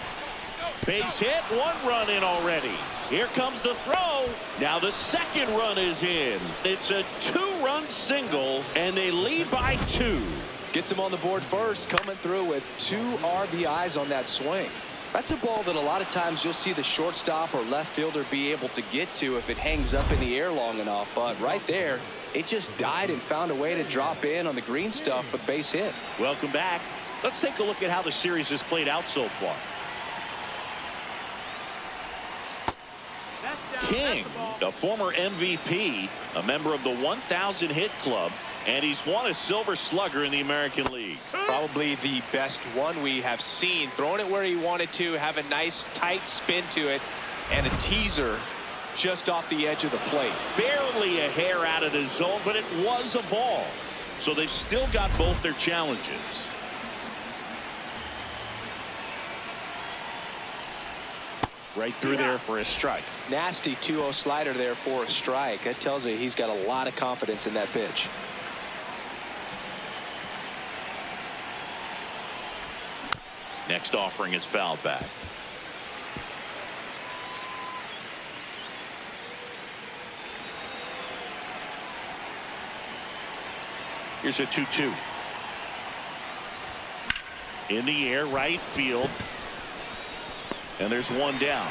Base hit. One run in already. Here comes the throw. Now the second run is in. It's a two-run single, and they lead by 2. Gets him on the board first, coming through with 2 RBIs on that swing. That's a ball that a lot of times you'll see the shortstop or left fielder be able to get to if it hangs up in the air long enough. But right there, it just died and found a way to drop in on the green stuff for the base hit. Welcome back. Let's take a look at how the series has played out so far. King, a former MVP, a member of the 1,000 hit club, and he's won a Silver Slugger in the American League. Probably the best one we have seen. Throwing it where he wanted to, have a nice tight spin to it, and a teaser just off the edge of the plate. Barely a hair out of the zone, but it was a ball. So they've still got both their challenges. Right through there for a strike. Nasty 2-0 slider there for a strike. That tells you he's got a lot of confidence in that pitch. Next offering is fouled back. Here's a 2-2. In the air, right field. And there's one down.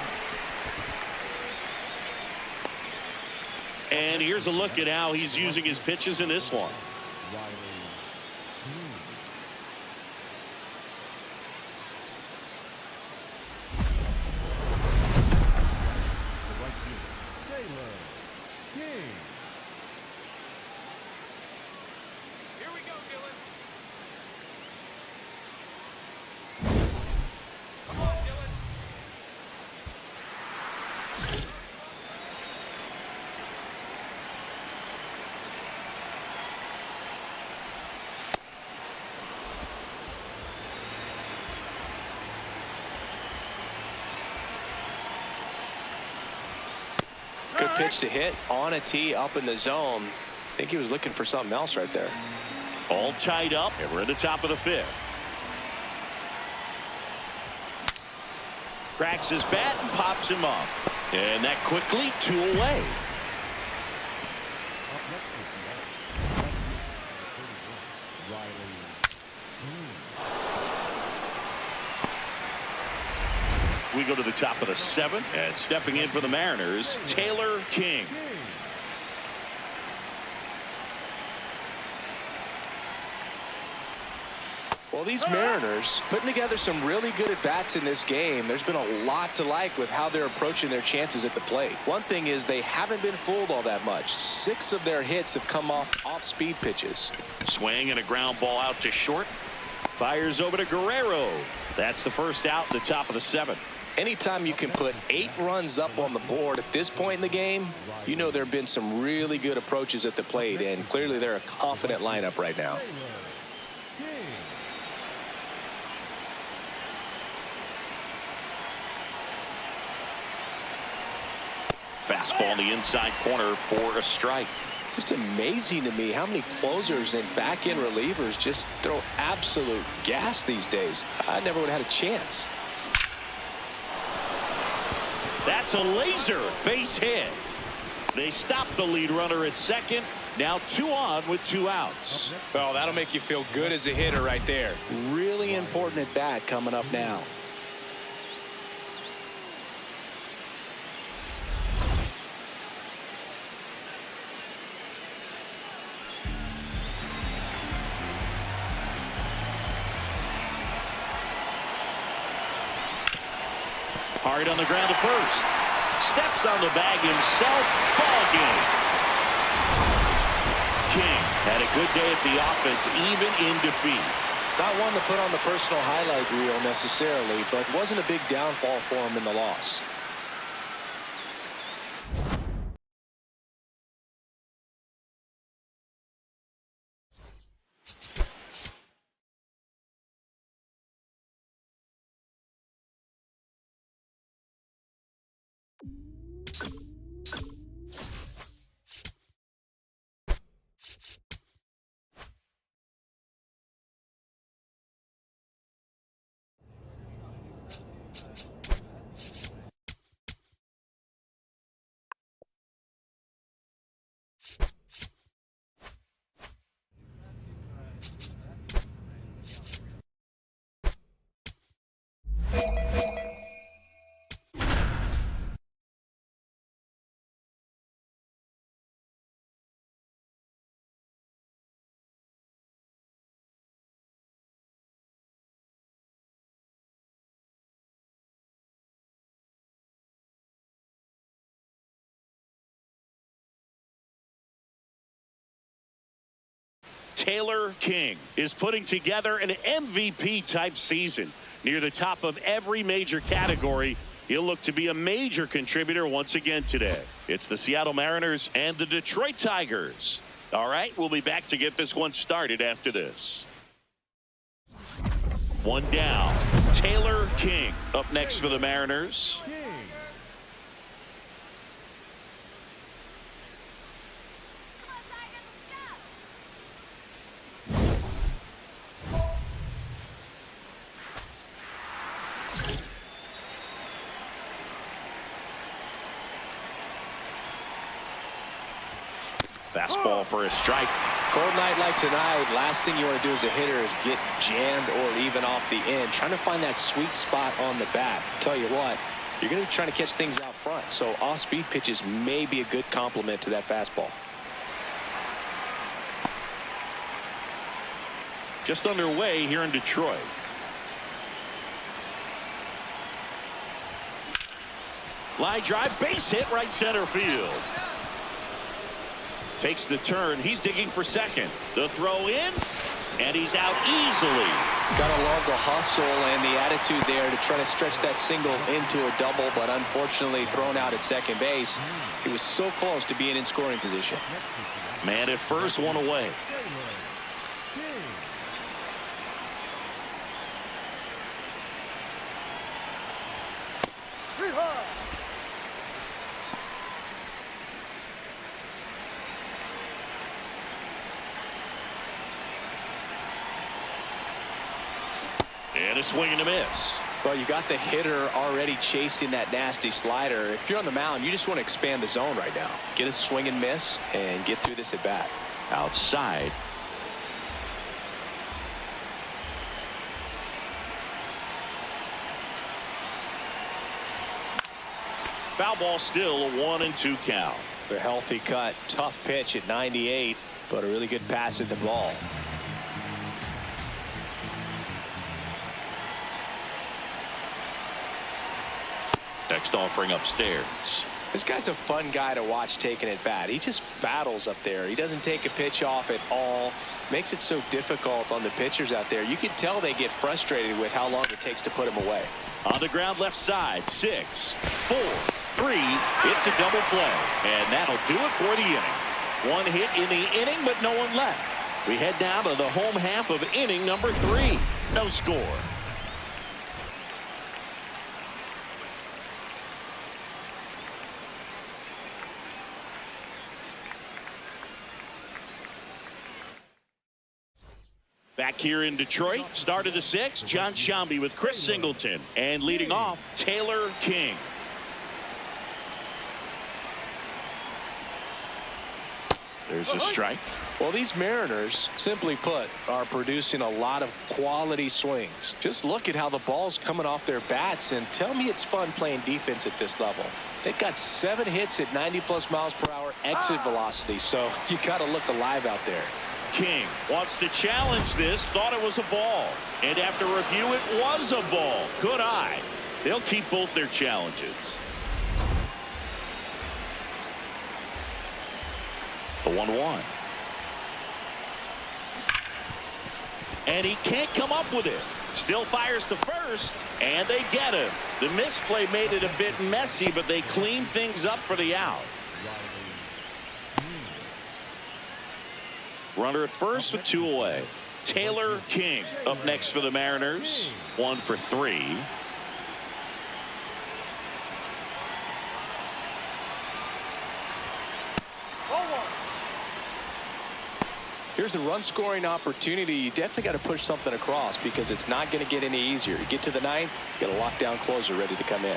And here's a look at how he's using his pitches in this one. Good pitch to hit on a tee up in the zone. I think he was looking for something else right there. All tied up, and we're at the top of the 5th. Cracks his bat and pops him up. And that quickly 2 away. We go to the top of the 7th, and stepping in for the Mariners, Taylor King. Well, these Mariners putting together some really good at-bats in this game. There's been a lot to like with how they're approaching their chances at the plate. One thing is they haven't been fooled all that much. 6 of their hits have come off speed pitches. Swing and a ground ball out to short. Fires over to Guerrero. That's the first out in the top of the 7th. Anytime you can put 8 runs up on the board at this point in the game, you know there have been some really good approaches at the plate, and clearly they're a confident lineup right now. Fastball in the inside corner for a strike. Just amazing to me how many closers and back-end relievers just throw absolute gas these days. I never would have had a chance. That's a laser base hit. They stop the lead runner at second. Now 2 on with 2 outs. Well, that'll make you feel good as a hitter right there. Really important at bat coming up now. Hard on the ground to first. Steps on the bag himself. Ball game. King had a good day at the office, even in defeat. Not one to put on the personal highlight reel necessarily, but wasn't a big downfall for him in the loss. Taylor King is putting together an MVP type season. Near the top of every major category, he'll look to be a major contributor once again today. It's the Seattle Mariners and the Detroit Tigers. All right, we'll be back to get this one started after this. 1 down. Taylor King up next for the Mariners. Fastball for a strike. Cold night like tonight, last thing you want to do as a hitter is get jammed or even off the end. Trying to find that sweet spot on the bat. Tell you what, you're going to be trying to catch things out front. So off-speed pitches may be a good complement to that fastball. Just underway here in Detroit. Line drive, base hit, right center field. Takes the turn. He's digging for second. The throw in, and he's out easily. Got to love the hustle and the attitude there to try to stretch that single into a double, but unfortunately thrown out at second base. He was so close to being in scoring position. Man at first, 1 away. And a swing and a miss. Well, you got the hitter already chasing that nasty slider. If you're on the mound, you just want to expand the zone right now. Get a swing and miss and get through this at bat. Outside. Foul ball, still a 1-2 count. A healthy cut. Tough pitch at 98, but a really good pass at the ball. Next offering upstairs. This guy's a fun guy to watch taking at bat. He just battles up there. He doesn't take a pitch off at all. Makes it so difficult on the pitchers out there. You can tell they get frustrated with how long it takes to put him away. On the ground left side, 6, 4, 3. It's a double play. And that'll do it for the inning. 1 hit in the inning, but no one left. We head down to the home half of inning number 3. No score. Back here in Detroit, start of the 6th, John Sciambi with Chris Singleton. And leading off, Taylor King. There's a strike. Well, these Mariners, simply put, are producing a lot of quality swings. Just look at how the ball's coming off their bats, and tell me it's fun playing defense at this level. They've got 7 hits at 90+ miles per hour exit velocity, so you got to look alive out there. King wants to challenge this, thought it was a ball. And after review, it was a ball. Good eye. They'll keep both their challenges. The 1-1. And he can't come up with it. Still fires to first, and they get him. The misplay made it a bit messy, but they cleaned things up for the out. Runner at first with 2 away. Taylor King up next for the Mariners. 1 for 3. Here's a run-scoring opportunity. You definitely got to push something across because it's not going to get any easier. You get to the 9th, get a lockdown closer ready to come in.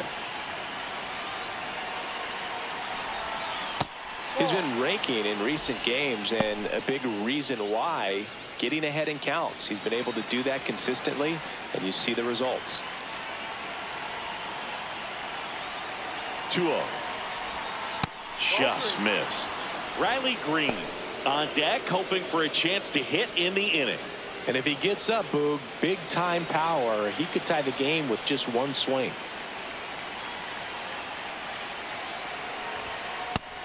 He's been raking in recent games, and a big reason why, getting ahead in counts. He's been able to do that consistently, and you see the results. 2-0. Just missed. Riley Green on deck, hoping for a chance to hit in the inning. And if he gets up, Boog, big-time power, he could tie the game with just 1 swing.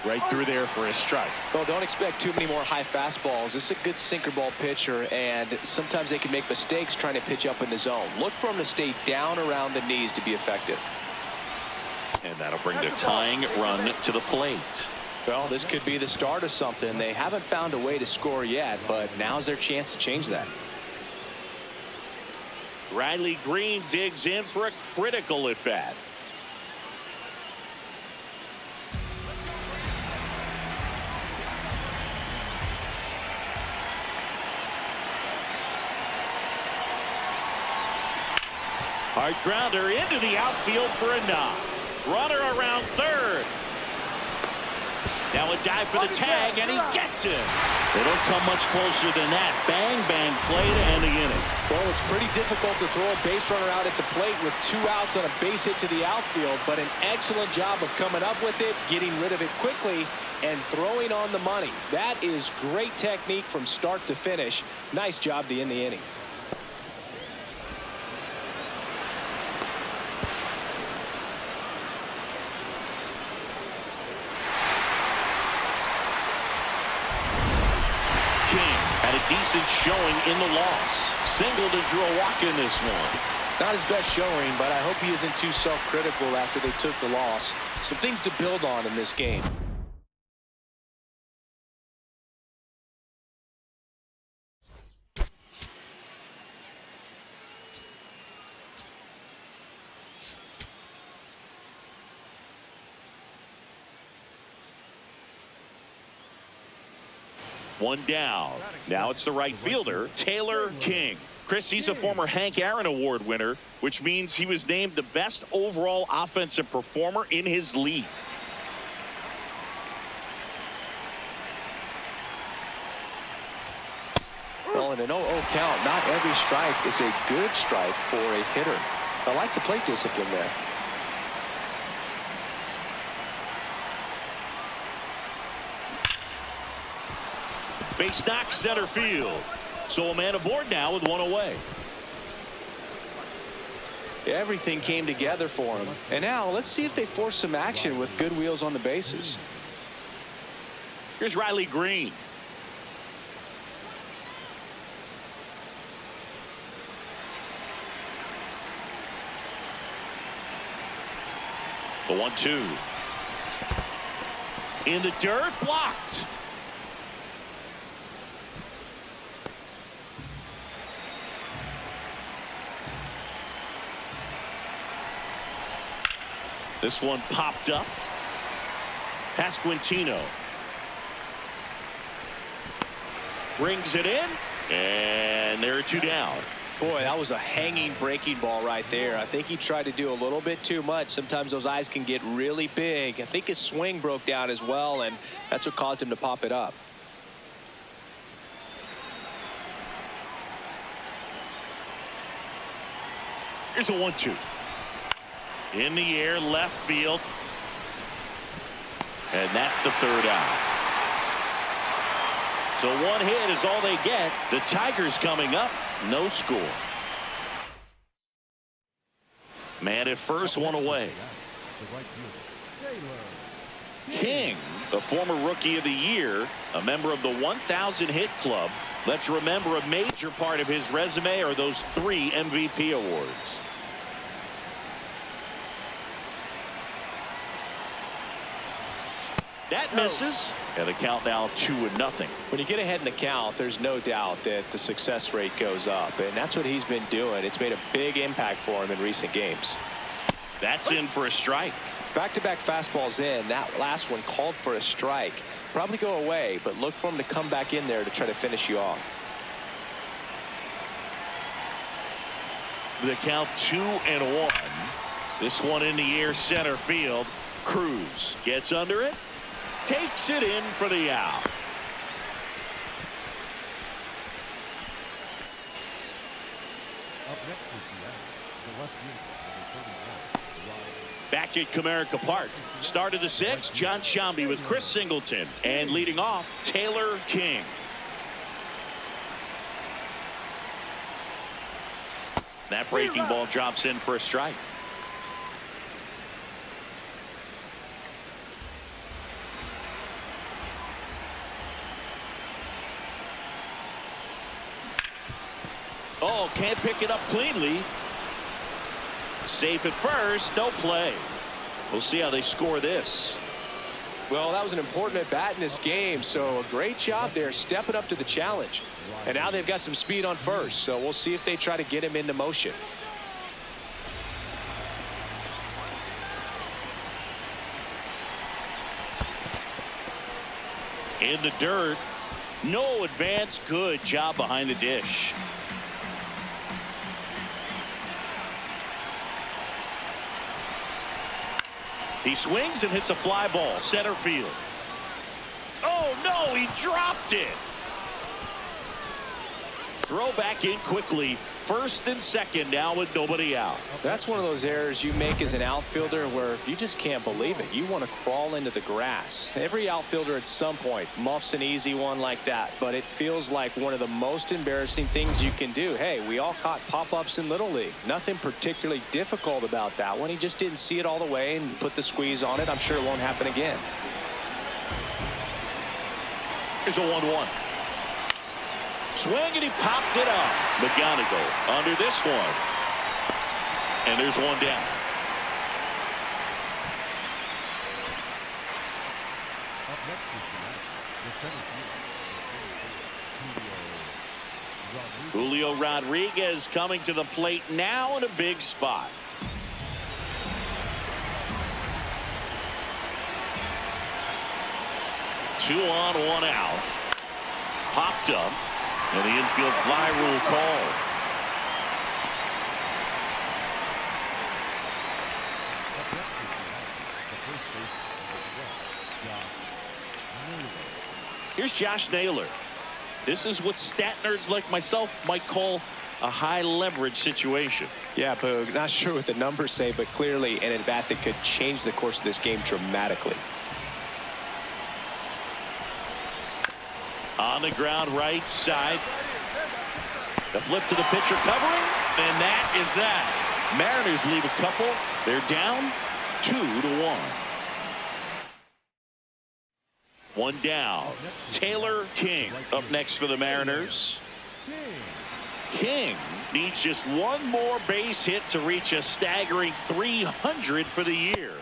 Right through there for a strike. Well, don't expect too many more high fastballs. This is a good sinker ball pitcher, and sometimes they can make mistakes trying to pitch up in the zone. Look for him to stay down around the knees to be effective. And that'll bring the tying run to the plate. Well, this could be the start of something. They haven't found a way to score yet, but now's their chance to change that. Riley Green digs in for a critical at bat. Hard grounder into the outfield for a knock. Runner around third. Now a dive for the tag, and he gets him. They don't come much closer than that. Bang, bang play to end the inning. Well, it's pretty difficult to throw a base runner out at the plate with 2 outs on a base hit to the outfield, but an excellent job of coming up with it, getting rid of it quickly, and throwing on the money. That is great technique from start to finish. Nice job to end the inning. Decent showing in the loss. Singled and drew a walk in this one. Not his best showing, but I hope he isn't too self-critical after they took the loss. Some things to build on in this game. One down. Now it's the right fielder, Taylor King. Chris, he's a former Hank Aaron Award winner, which means he was named the best overall offensive performer in his league. Well, in an 0-0 count, not every strike is a good strike for a hitter. I like the plate discipline there. Base knock center field. So a man aboard now with 1 away. Everything came together for him. And now let's see if they force some action with good wheels on the bases. Here's Riley Green. The 1-2. In the dirt, blocked. This one popped up. Pasquantino brings it in, and there are 2 down. Boy, that was a hanging breaking ball right there. I think he tried to do a little bit too much. Sometimes those eyes can get really big. I think his swing broke down as well, and that's what caused him to pop it up. Here's a 1-2. In the air, left field. And that's the third out. So one hit is all they get. The Tigers coming up. No score. Man at first, one away. King, the former Rookie of the Year, a member of the 1,000 hit club. Let's remember a major part of his resume are those 3 MVP awards. That misses. And the count now 2-0. When you get ahead in the count, there's no doubt that the success rate goes up, and that's what he's been doing. It's made a big impact for him in recent games. That's in for a strike. Back-to-back fastballs in. That last one called for a strike. Probably go away, but look for him to come back in there to try to finish you off. The count 2-1. This one in the air, center field. Cruz gets under it. Takes it in for the out. Up next is the left fielder, Back at Comerica Park. Start of the 6th, John Shambi with Chris Singleton. And leading off, Taylor King. That breaking ball drops in for a strike. Oh, can't pick it up cleanly. Safe at first, no play. We'll see how they score this. Well, that was an important at bat in this game, so a great job there stepping up to the challenge. And now they've got some speed on first, so we'll see if they try to get him into motion. In the dirt, no advance. Good job behind the dish. He swings and hits a fly ball center field. Oh no, he dropped it. Throw back in quickly. First and second now with nobody out. That's one of those errors you make as an outfielder where you just can't believe it. You want to crawl into the grass. Every outfielder at some point muffs an easy one like that, but it feels like one of the most embarrassing things you can do. Hey, we all caught pop-ups in Little League. Nothing particularly difficult about that one. He just didn't see it all the way and put the squeeze on it. I'm sure it won't happen again. Here's a 1-1. Swing and he popped it up. McGonigal under this one. And there's one down. Up next is the Julio Rodriguez coming to the plate now in a big spot. Two on, one out. Popped up. And the infield fly rule called. Here's Josh Naylor. This is what stat nerds like myself might call a high leverage situation. Yeah, Boog, not sure what the numbers say, but clearly an at-bat that could change the course of this game dramatically. On the ground, right side. The flip to the pitcher covering, and that is that. Mariners leave a couple. They're down 2-1. One down. Taylor King up next for the Mariners. King needs just one more base hit to reach a staggering 300 for the year.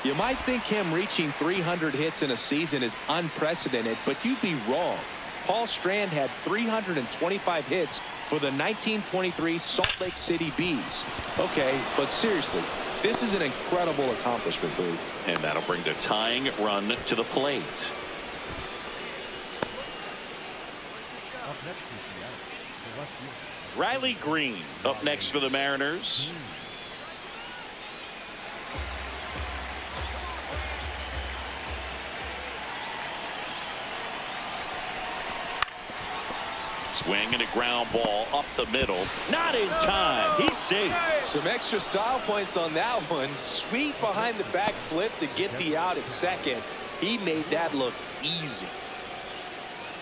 You might think him reaching 300 hits in a season is unprecedented, but you'd be wrong. Paul Strand had 325 hits for the 1923 Salt Lake City Bees. Okay, but seriously, this is an incredible accomplishment, Boo. And that'll bring the tying run to the plate. Riley Green up next for the Mariners. Swing and a ground ball up the middle. Not in time. He's safe. Some extra style points on that one. Sweet behind the back flip to get the out at second. He made that look easy.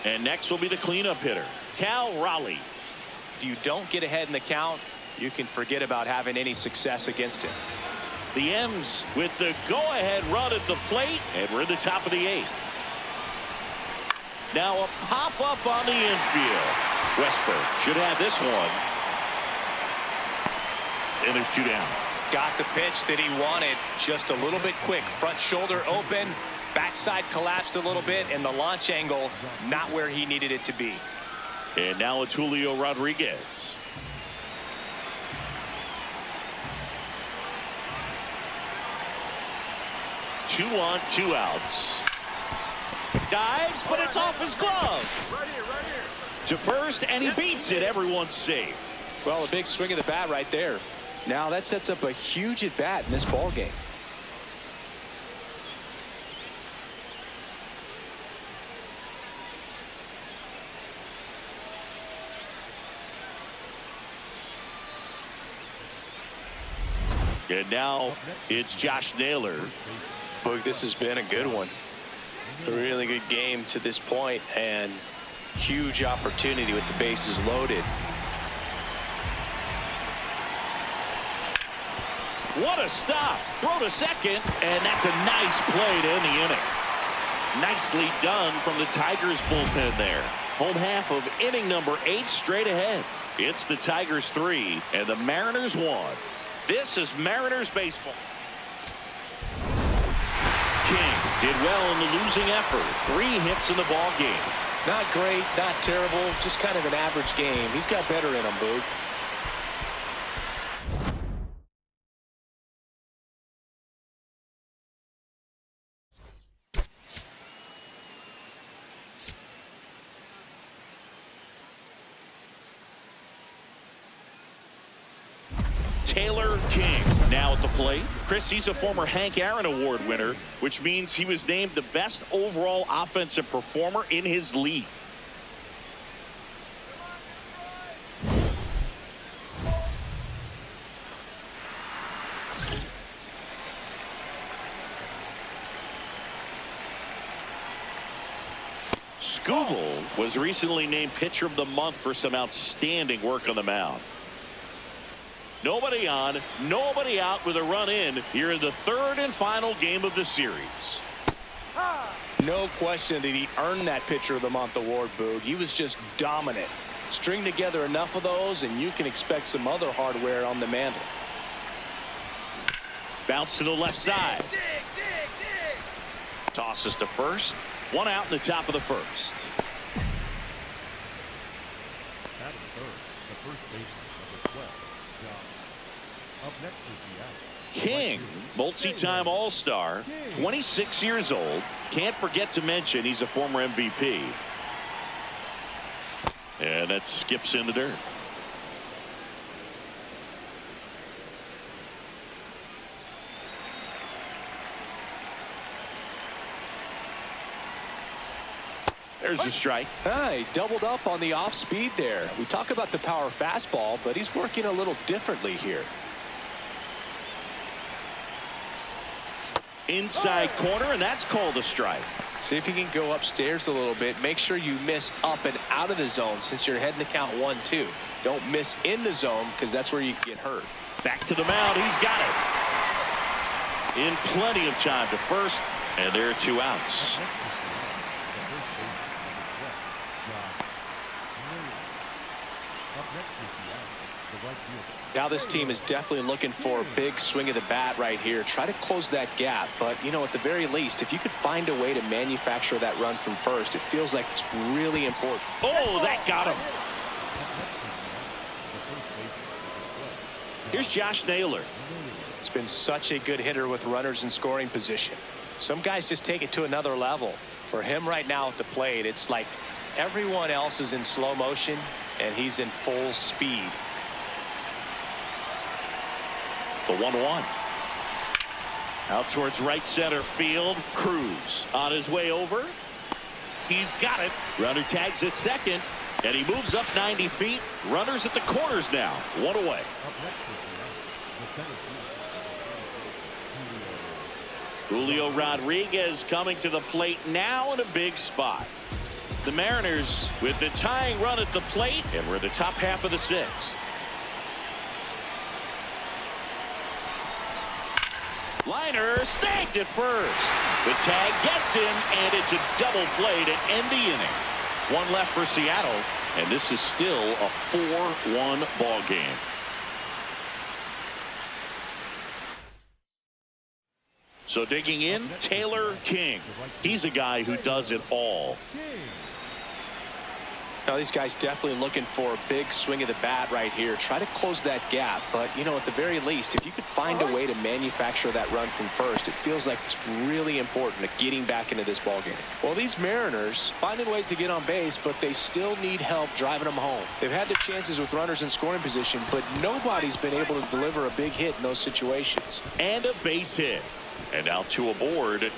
And next will be the cleanup hitter, Cal Raleigh. If you don't get ahead in the count, you can forget about having any success against him. The M's with the go-ahead run at the plate, and we're in the top of the 8th. Now a pop-up on the infield. Westberg should have this one. And there's 2 down. Got the pitch that he wanted, just a little bit quick. Front shoulder open, backside collapsed a little bit, and the launch angle not where he needed it to be. And now it's Julio Rodriguez. Two on, 2 outs. Dives, but it's off his glove. Right here. To first, and he beats it. Everyone's safe. Well, a big swing of the bat right there. Now that sets up a huge at bat in this ball game. And now it's Josh Naylor. Boog, this has been a good one. A really good game to this point, and huge opportunity with the bases loaded. What a stop. Throw to second, and that's a nice play to end the inning. Nicely done from the Tigers bullpen there. Home half of inning number 8 straight ahead. It's the Tigers 3 and the Mariners 1. This is Mariners baseball. King did well in the losing effort. 3 hits in the ball game. Not great, not terrible, just kind of an average game. He's got better in him, Boog. Taylor King now at the plate. Chris, he's a former Hank Aaron Award winner, which means he was named the best overall offensive performer in his league. Skubal was recently named Pitcher of the Month for some outstanding work on the mound. Nobody on, nobody out with a run in here in the 3rd and final game of the series. No question that he earned that Pitcher of the Month award, Boog. He was just dominant. String together enough of those, and you can expect some other hardware on the mantle. Bounce to the left side. Tosses to first. 1 out in the top of the 1st. That is third. The first baseman, number 12. Up next is the out. King, multi-time All-Star, 26 years old. Can't forget to mention he's a former MVP. And that skips in the dirt. There's a strike. He doubled up on the off speed there. We talk about the power fastball, but he's working a little differently here. Inside corner, and that's called a strike. See if you can go upstairs a little bit. Make sure you miss up and out of the zone since you're heading to count 1-2. Don't miss in the zone because that's where you get hurt. Back to the mound. He's got it. In plenty of time to first, and there are 2 outs. Now this team is definitely looking for a big swing of the bat right here. Try to close that gap. But, you know, at the very least, if you could find a way to manufacture that run from first, it feels like it's really important. Oh, that got him. Here's Josh Naylor. It's been such a good hitter with runners in scoring position. Some guys just take it to another level. For him right now at the plate, it's like everyone else is in slow motion, and he's in full speed. The 1-1. Out towards right center field. Cruz on his way over. He's got it. Runner tags at second. And he moves up 90 feet. Runners at the corners now. One away. Up next is the center field. Julio Rodriguez coming to the plate now in a big spot. The Mariners with the tying run at the plate, and we're in the top half of the sixth. Liner snagged at first. The tag gets him, and it's a double play to end the inning. One left for Seattle, and this is still a 4-1 ball game. So digging in, Taylor King. He's a guy who does it all. Now these guys definitely looking for a big swing of the bat right here. Try to close that gap. But, you know, at the very least, if you could find a way to manufacture that run from first, it feels like it's really important to getting back into this ball game. Well, these Mariners finding ways to get on base, but they still need help driving them home. They've had their chances with runners in scoring position, but nobody's been able to deliver a big hit in those situations. And a base hit. And now two aboard.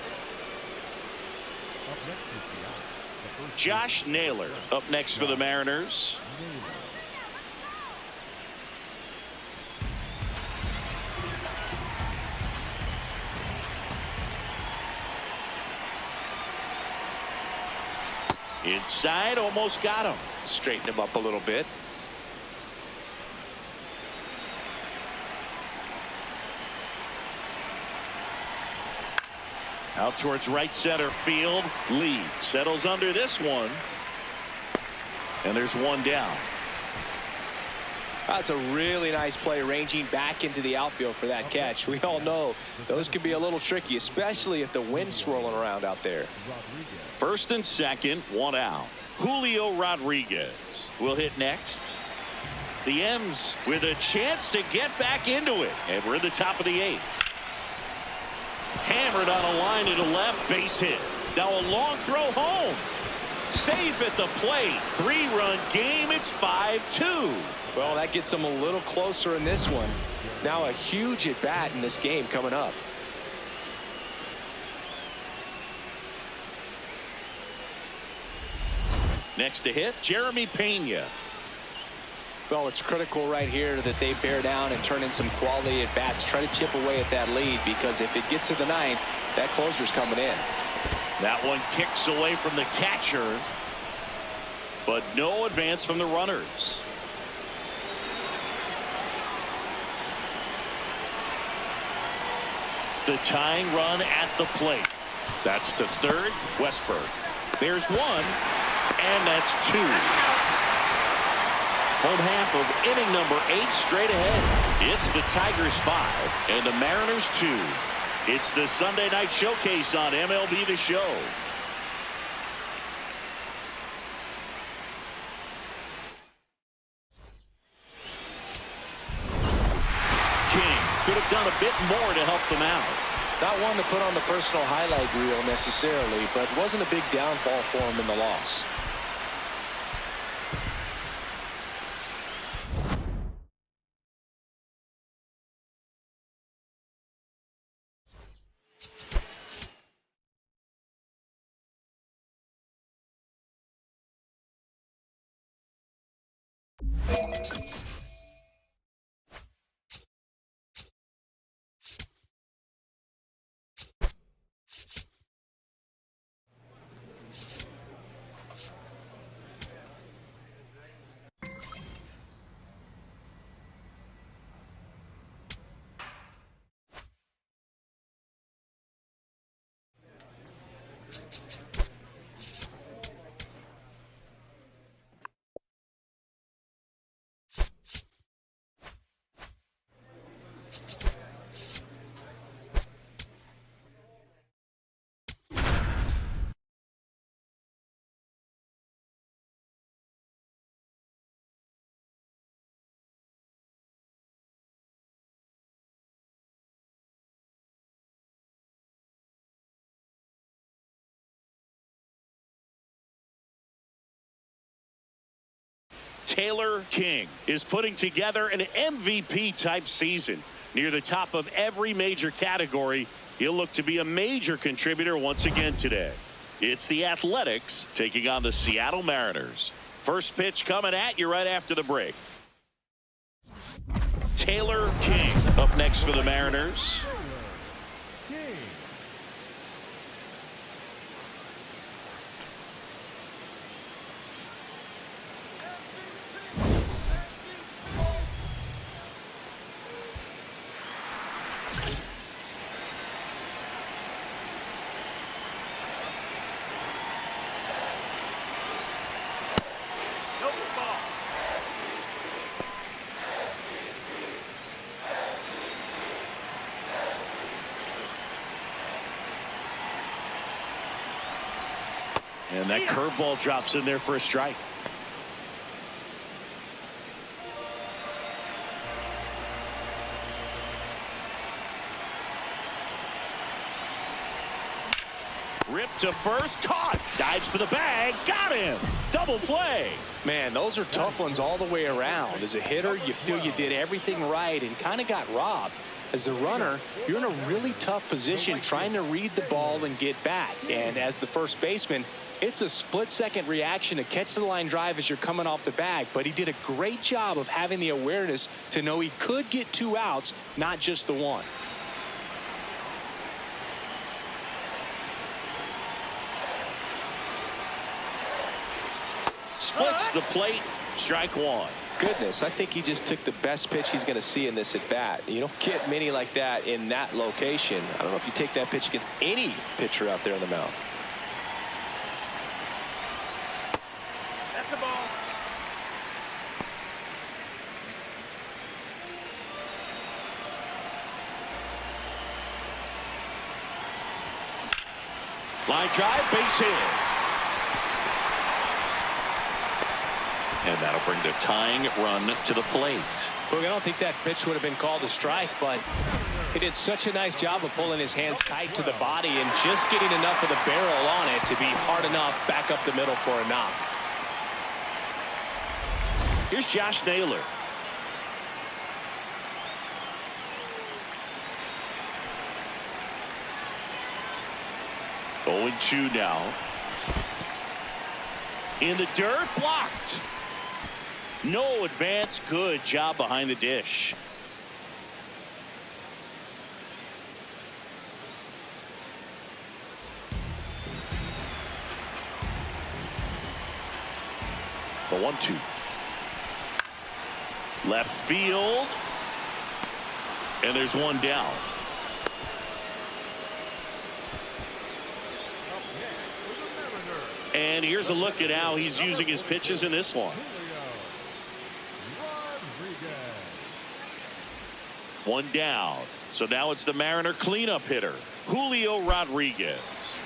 Josh Naylor up next for the Mariners. Inside, almost got him. Straighten him up a little bit. Out towards right center field. Lee settles under this one. And there's one down. That's a really nice play, ranging back into the outfield for that catch. We all know those can be a little tricky, especially if the wind's swirling around out there. First and second, one out. Julio Rodriguez will hit next. The M's with a chance to get back into it. And we're in the top of the eighth. Hammered on a line to the left, base hit. Now a long throw home. Safe at the plate. 3-run game. It's 5-2. Well, that gets them a little closer in this one. Now a huge at bat in this game coming up. Next to hit, Jeremy Pena. Well, it's critical right here that they bear down and turn in some quality at bats. Try to chip away at that lead, because if it gets to the ninth, that closer's coming in. That one kicks away from the catcher, but no advance from the runners. The tying run at the plate. That's to third, Westberg. There's one, and that's two. Home half of inning number 8 straight ahead. It's the Tigers 5 and the Mariners 2. It's the Sunday night showcase on MLB The Show. King could have done a bit more to help them out. Not one to put on the personal highlight reel necessarily, but wasn't a big downfall for him in the loss. Taylor King is putting together an MVP type season. Near the top of every major category, he'll look to be a major contributor once again today. It's the Athletics taking on the Seattle Mariners. First pitch coming at you right after the break. Taylor King up next for the Mariners. And that curveball drops in there for a strike. Ripped to first, caught, dives for the bag, got him, double play. Man, those are tough ones all the way around. As a hitter, you feel you did everything right and kind of got robbed. As a runner, you're in a really tough position trying to read the ball and get back. And as the first baseman, it's a split-second reaction to catch the line drive as you're coming off the bag. But he did a great job of having the awareness to know he could get 2 outs, not just the 1. Splits the plate, strike 1. Goodness, I think he just took the best pitch he's going to see in this at bat. You don't get many like that in that location. I don't know if you take that pitch against any pitcher out there on the mound. That's the ball. Line drive, base hit. And that'll bring the tying run to the plate. Look, I don't think that pitch would have been called a strike, but he did such a nice job of pulling his hands tight to the body and just getting enough of the barrel on it to be hard enough back up the middle for a knock. Here's Josh Naylor. Oh, 0-2 now. In the dirt, blocked. No advance. Good job behind the dish. The 1-2. Left field. And there's one down. And here's a look at how he's using his pitches in this one. One down. So now it's the Mariner cleanup hitter, Julio Rodriguez.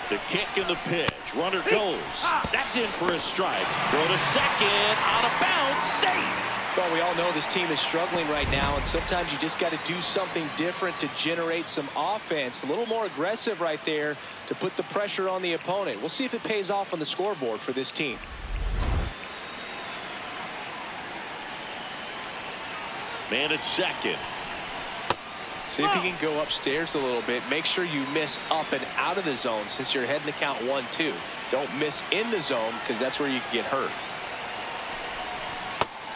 The kick and the pitch. Runner goes. That's in for a strike. Throw to second. On a bounce. Safe. Well, we all know this team is struggling right now, and sometimes you just got to do something different to generate some offense. A little more aggressive right there to put the pressure on the opponent. We'll see if it pays off on the scoreboard for this team. Man at second. See if you can go upstairs a little bit. Make sure you miss up and out of the zone since you're heading to count 1-2. Don't miss in the zone because that's where you can get hurt.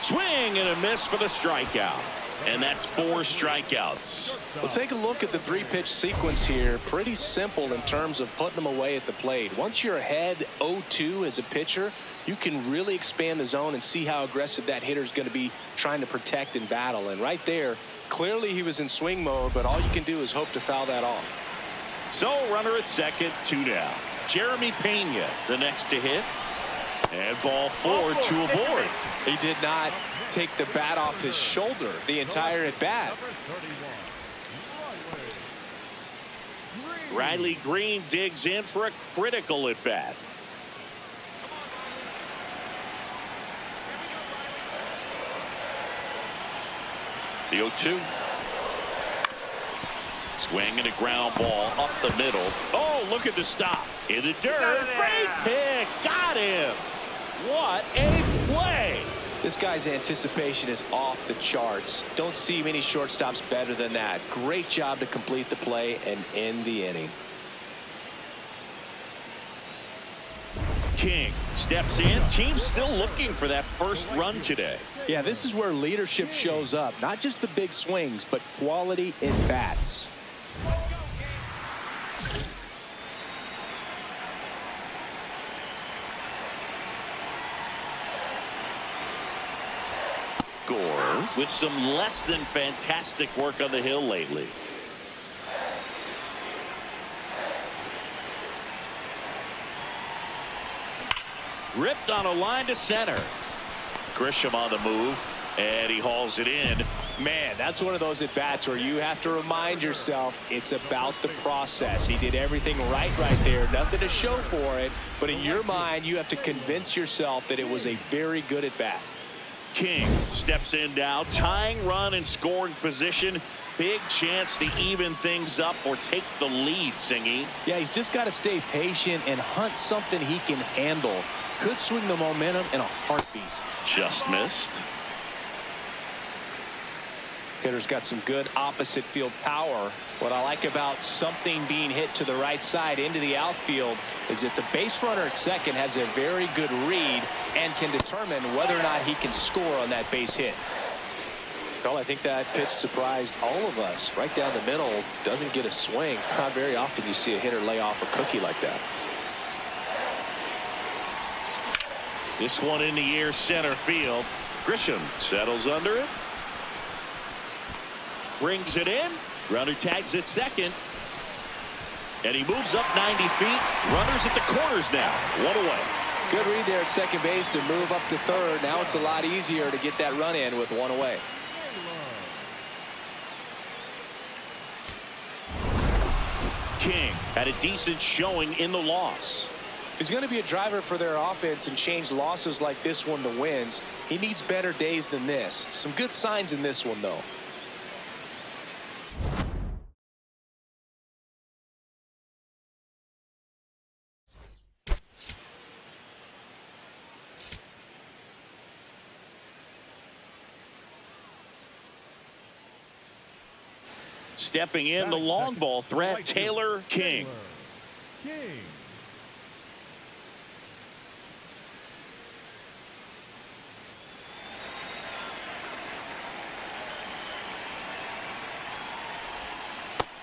Swing and a miss for the strikeout. And that's 4 strikeouts. Well, take a look at the 3-pitch sequence here. Pretty simple in terms of putting them away at the plate. Once you're ahead 0-2 as a pitcher, you can really expand the zone and see how aggressive that hitter is going to be trying to protect and battle. And right there, clearly he was in swing mode, but all you can do is hope to foul that off. So runner at second, 2 down. Jeremy Pena, the next to hit. And ball 4, 2 aboard. He did not take the bat off his shoulder the entire at bat. Riley Green digs in for a critical at bat. The 0-2. Swing and a ground ball up the middle. Oh, look at the stop. In the dirt. Great pick. Got him. What a play. This guy's anticipation is off the charts. Don't see many shortstops better than that. Great job to complete the play and end the inning. King steps in. Team's still looking for that first run today. Yeah, this is where leadership shows up. Not just the big swings, but quality in bats. Gore with some less than fantastic work on the hill lately. Ripped on a line to center. Grisham on the move, and he hauls it in. Man, that's one of those at-bats where you have to remind yourself it's about the process. He did everything right there. Nothing to show for it, but in your mind, you have to convince yourself that it was a very good at-bat. King steps in now, tying run in scoring position. Big chance to even things up or take the lead, Singy. Yeah, he's just got to stay patient and hunt something he can handle. Could swing the momentum in a heartbeat. Just missed. Hitter's got some good opposite field power. What I like about something being hit to the right side into the outfield is that the base runner at second has a very good read and can determine whether or not he can score on that base hit. Well, I think that pitch surprised all of us. Right down the middle, doesn't get a swing. Not very often you see a hitter lay off a cookie like that. This one in the air, center field. Grisham settles under it. Brings it in. Runner tags at second. And he moves up 90 feet. Runners at the corners now. One away. Good read there at second base to move up to third. Now it's a lot easier to get that run in with one away. King had a decent showing in the loss. If he's going to be a driver for their offense and change losses like this one to wins, he needs better days than this. Some good signs in this one, though. Stepping in, the long ball threat, Taylor King.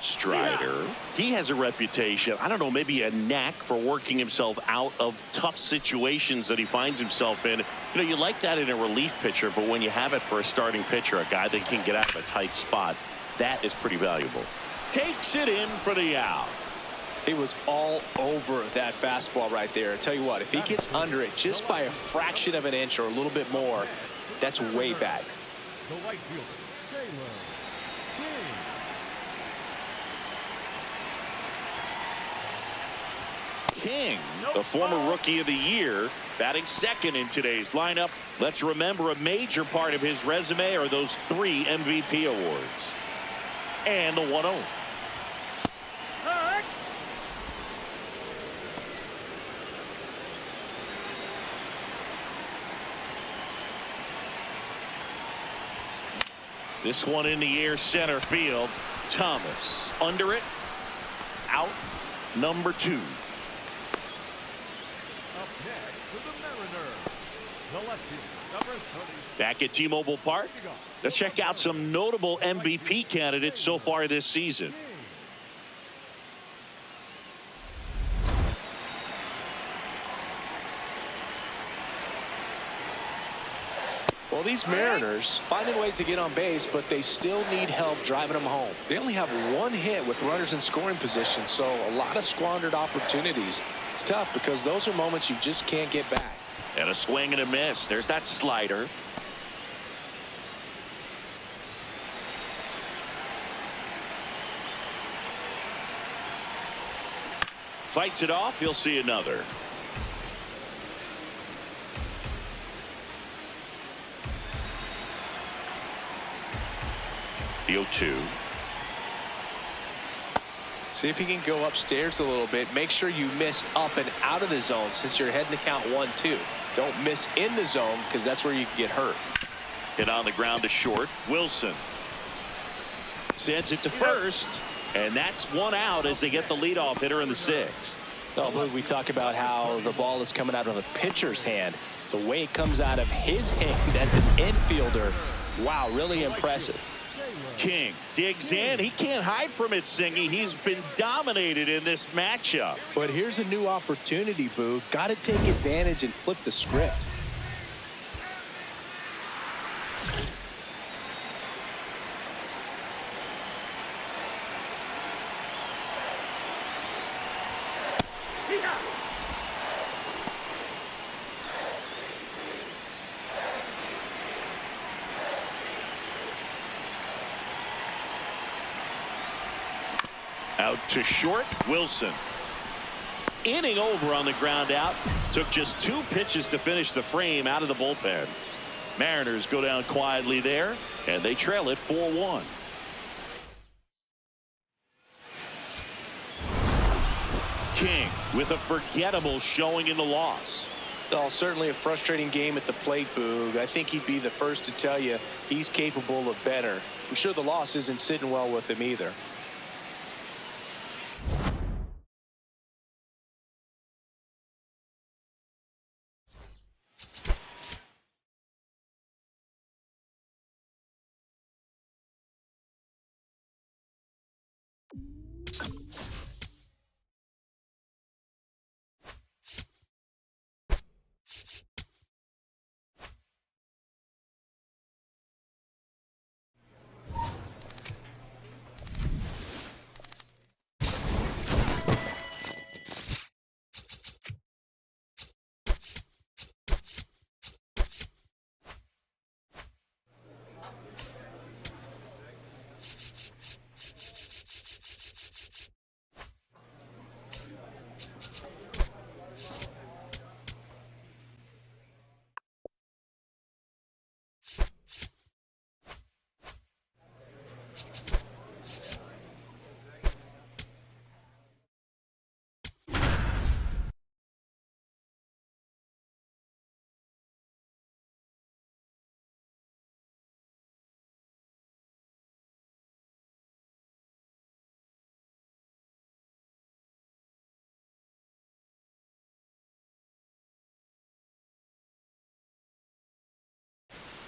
Strider. He has a reputation, I don't know, maybe a knack for working himself out of tough situations that he finds himself in. You know, you like that in a relief pitcher, but when you have it for a starting pitcher, a guy that can get out of a tight spot, that is pretty valuable. Takes it in for the out. He was all over that fastball right there. I tell you what, if he gets under it just by a fraction of an inch or a little bit more, that's way back. The right fielder, Taylor King, the former rookie of the year, batting second in today's lineup. Let's remember a major part of his resume are those 3 MVP awards. And the 1-0. This one in the air, center field. Thomas under it. Out. Number 2. Up next for the Mariners, the lefty, number 30. Back at T-Mobile Park, let's check out some notable MVP candidates so far this season. Well, these Mariners finding ways to get on base, but they still need help driving them home. They only have 1 hit with runners in scoring position, so a lot of squandered opportunities. It's tough because those are moments you just can't get back. And a swing and a miss. There's that slider. Fights it off. He'll see another. The 0-2. See if he can go upstairs a little bit. Make sure you miss up and out of the zone since you're heading to count 1-2. Don't miss in the zone because that's where you can get hurt. Hit on the ground to short. Wilson sends it to first, and that's 1 out as they get the leadoff hitter in the 6th. Oh, but we talk about how the ball is coming out of a pitcher's hand. The way it comes out of his hand as an infielder, wow, really impressive. King digs in. He can't hide from it, Singy. He's been dominated in this matchup. But here's a new opportunity, Boo. Got to take advantage and flip the script. Out to short, Wilson. Inning over on the ground out. Took just 2 pitches to finish the frame out of the bullpen. Mariners go down quietly there, and they trail it 4-1. King with a forgettable showing in the loss. Well, certainly a frustrating game at the plate, Boog. I think he'd be the first to tell you he's capable of better. I'm sure the loss isn't sitting well with him either.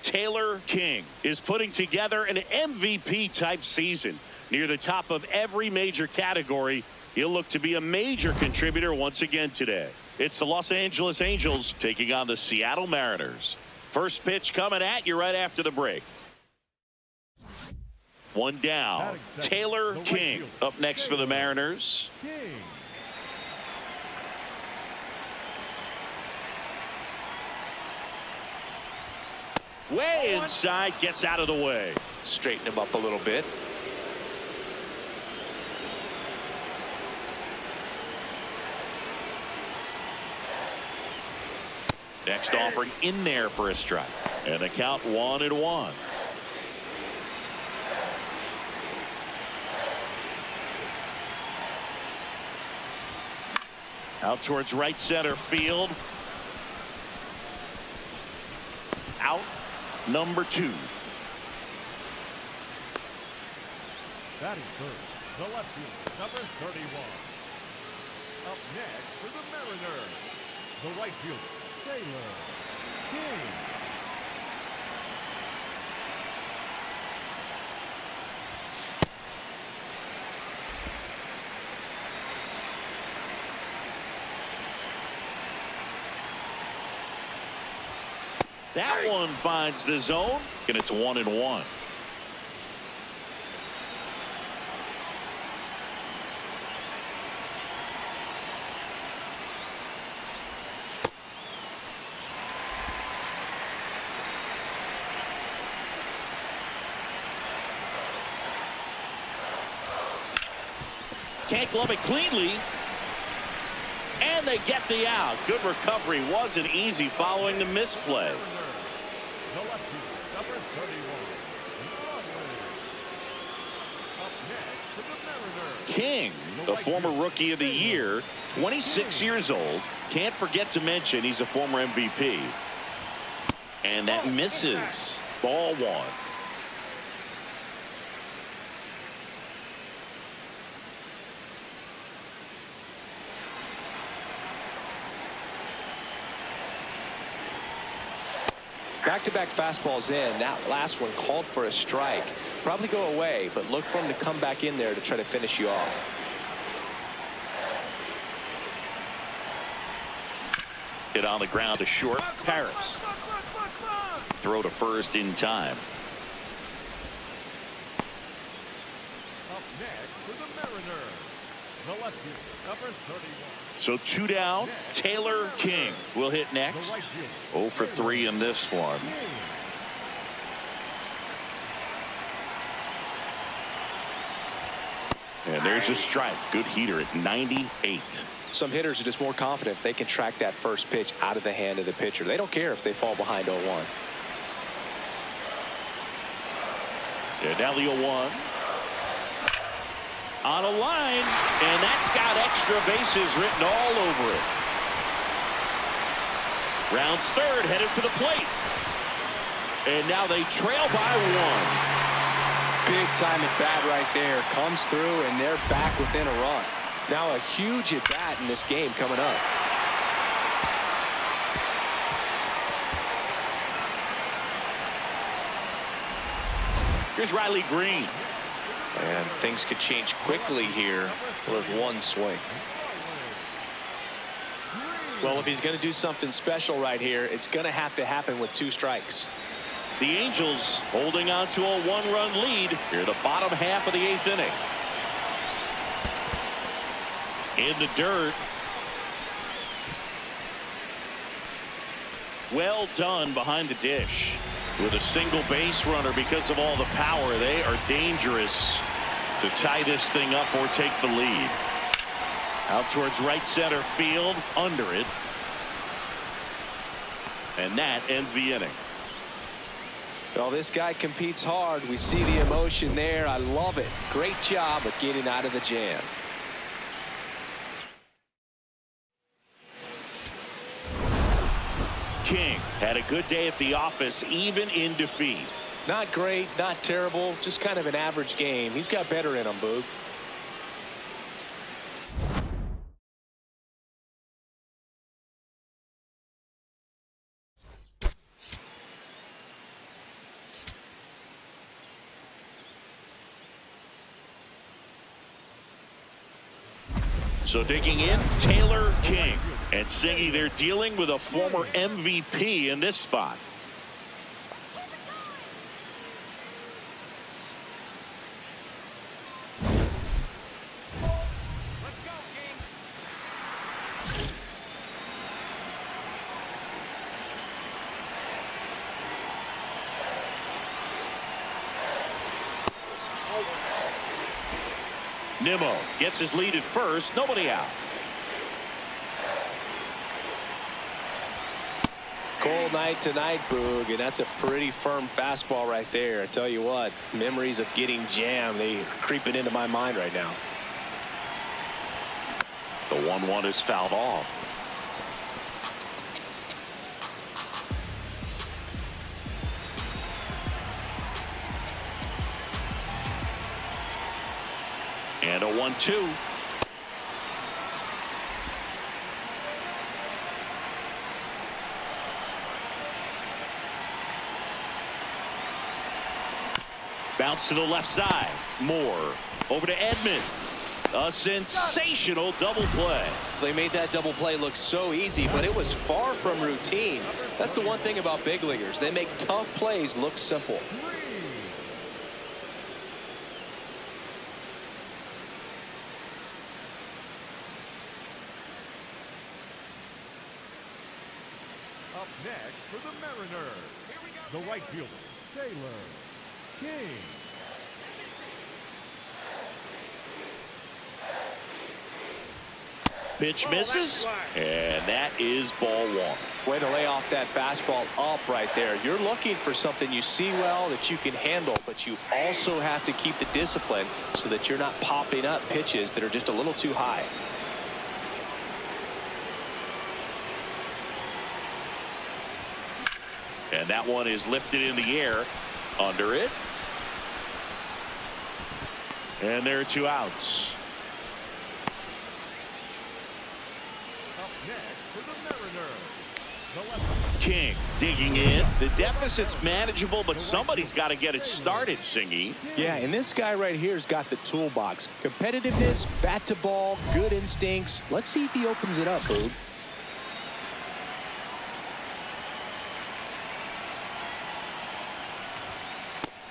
Taylor King is putting together an MVP type season. Near the top of every major category, he'll look to be a major contributor once again today. It's the Los Angeles Angels taking on the Seattle Mariners. First pitch coming at you right after the break. One down. Taylor King up next for the Mariners. Way inside, gets out of the way. Straighten him up a little bit. Next offering in there for a strike. And the count 1-1. Out towards right center field. Out. Number 2. Batting first, the left fielder, number 31. Up next for the Mariners, the right fielder, Taylor King. That one finds the zone, and it's 1-1. Can't glove it cleanly. And they get the out. Good recovery. Wasn't easy following the misplay. The left fielder, number 31. Up next for the Mariners, King, the former Rookie of the Year, 26 years old. Can't forget to mention he's a former MVP. And that misses. Ball 1. Back-to-back fastballs in. That last one called for a strike. Probably go away, but look for him to come back in there to try to finish you off. Hit on the ground to short. Paris. Throw to first in time. Up next for the Mariners, the left fielder, number 31. So 2 down. Taylor King will hit next. 0 for 3 in this one. And there's a strike. Good heater at 98. Some hitters are just more confident if they can track that first pitch out of the hand of the pitcher. They don't care if they fall behind 0-1. And now the 0-1. On a line, and that's got extra bases written all over it. Rounds third, headed for the plate. And now they trail by 1. Big time at bat right there. Comes through, and they're back within a run. Now a huge at bat in this game coming up. Here's Riley Green. And things could change quickly here with one swing. Well, if he's going to do something special right here, it's going to have to happen with 2 strikes. The Angels holding on to a 1-run lead here the bottom half of the 8th inning. In the dirt. Well done behind the dish. With a single base runner because of all the power, they are dangerous to tie this thing up or take the lead. Out towards right center field, under it. And that ends the inning. Well, this guy competes hard. We see the emotion there. I love it. Great job of getting out of the jam. King had a good day at the office, even in defeat. Not great, not terrible, just kind of an average game. He's got better in him, Boog. So digging in, Taylor King. And Singy, they're dealing with a former MVP in this spot. Nimmo gets his lead at first. Nobody out. Cold night tonight, Boog, and that's a pretty firm fastball right there. I tell you what, memories of getting jammed, they are creeping into my mind right now. The 1-1 is fouled off. And a 1-2. Bounce to the left side. Moore over to Edmund. A sensational double play. They made that double play look so easy, but it was far from routine. That's the one thing about big leaguers. They make tough plays look simple. Up next for the Mariners, the right fielder, Taylor King. Pitch misses, and that is ball 1. Way to lay off that fastball up right there. You're looking for something you see well that you can handle, but you also have to keep the discipline so that you're not popping up pitches that are just a little too high. And that one is lifted in the air. Under it. And there are 2 outs. Up next for the Mariners, the left King digging in. The deficit's manageable, but somebody's got to get it started, Singy. Yeah, and this guy right here's got the toolbox. Competitiveness, bat to ball, good instincts. Let's see if he opens it up, Boog.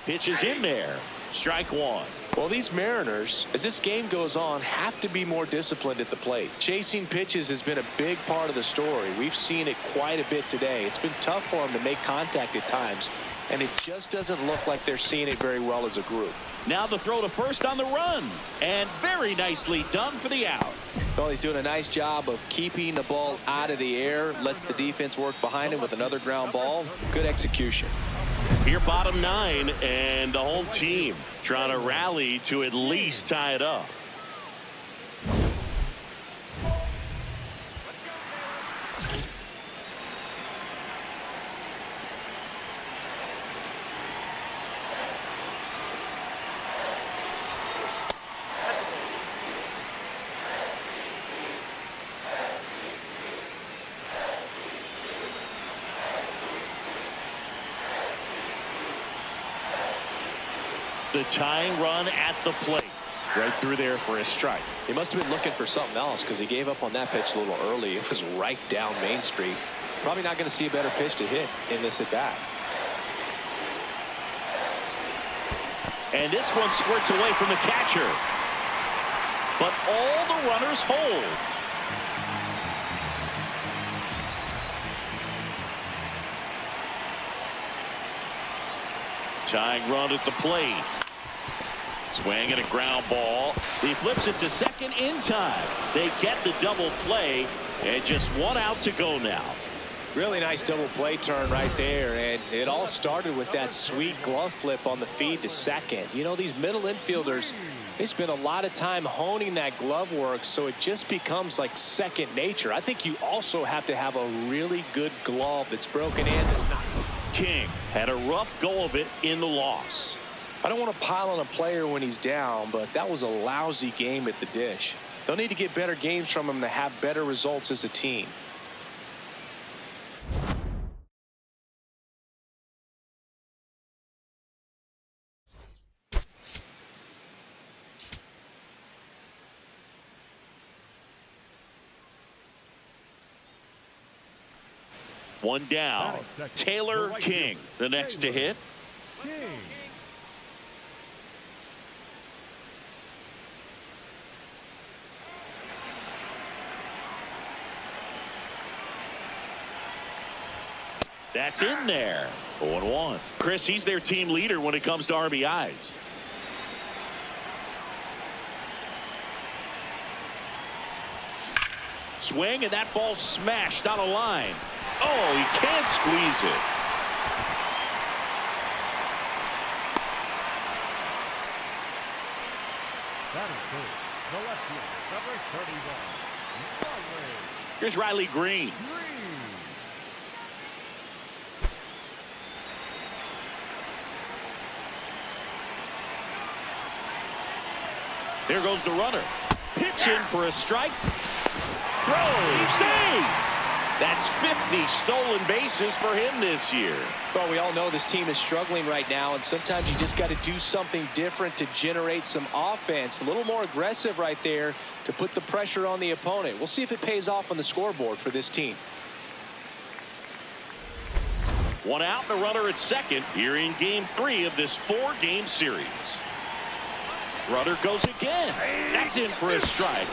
Pitch is in there. Strike one. Well, these Mariners, as this game goes on, have to be more disciplined at the plate. Chasing pitches has been a big part of the story. We've seen it quite a bit today. It's been tough for them to make contact at times, and it just doesn't look like they're seeing it very well as a group. Now the throw to first on the run, and very nicely done for the out. Well, he's doing a nice job of keeping the ball out of the air, lets the defense work behind him with another ground ball. Good execution. Here, bottom 9, and the home team trying to rally to at least tie it up. The tying run at the plate. Right through there for a strike. He must have been looking for something else because he gave up on that pitch a little early. It was right down Main Street. Probably not going to see a better pitch to hit in this at bat. And this one squirts away from the catcher. But all the runners hold. Tying run at the plate. Swing and a ground ball. He flips it to second in time. They get the double play, and just one out to go now. Really nice double play turn right there, and it all started with that sweet glove flip on the feed to second. You know, these middle infielders, they spend a lot of time honing that glove work, so it just becomes like second nature. I think you also have to have a really good glove that's broken in. That's not. King had a rough go of it in the loss. I don't want to pile on a player when he's down, but that was a lousy game at the dish. They'll need to get better games from him to have better results as a team. One down. Taylor King, the next to hit. King. That's in there. 0-1. Chris, he's their team leader when it comes to RBIs. Swing, and that ball smashed on a line. Oh, he can't squeeze it. That is good. The left fielder, number 31. Here's Riley Green. There goes the runner. Pitch in for a strike. Throw. Save. That's 50 stolen bases for him this year. Well, we all know this team is struggling right now, and sometimes you just got to do something different to generate some offense. A little more aggressive right there to put the pressure on the opponent. We'll see if it pays off on the scoreboard for this team. One out and a runner at second here in game 3 of this 4-game series. Runner goes again. That's in for a strike.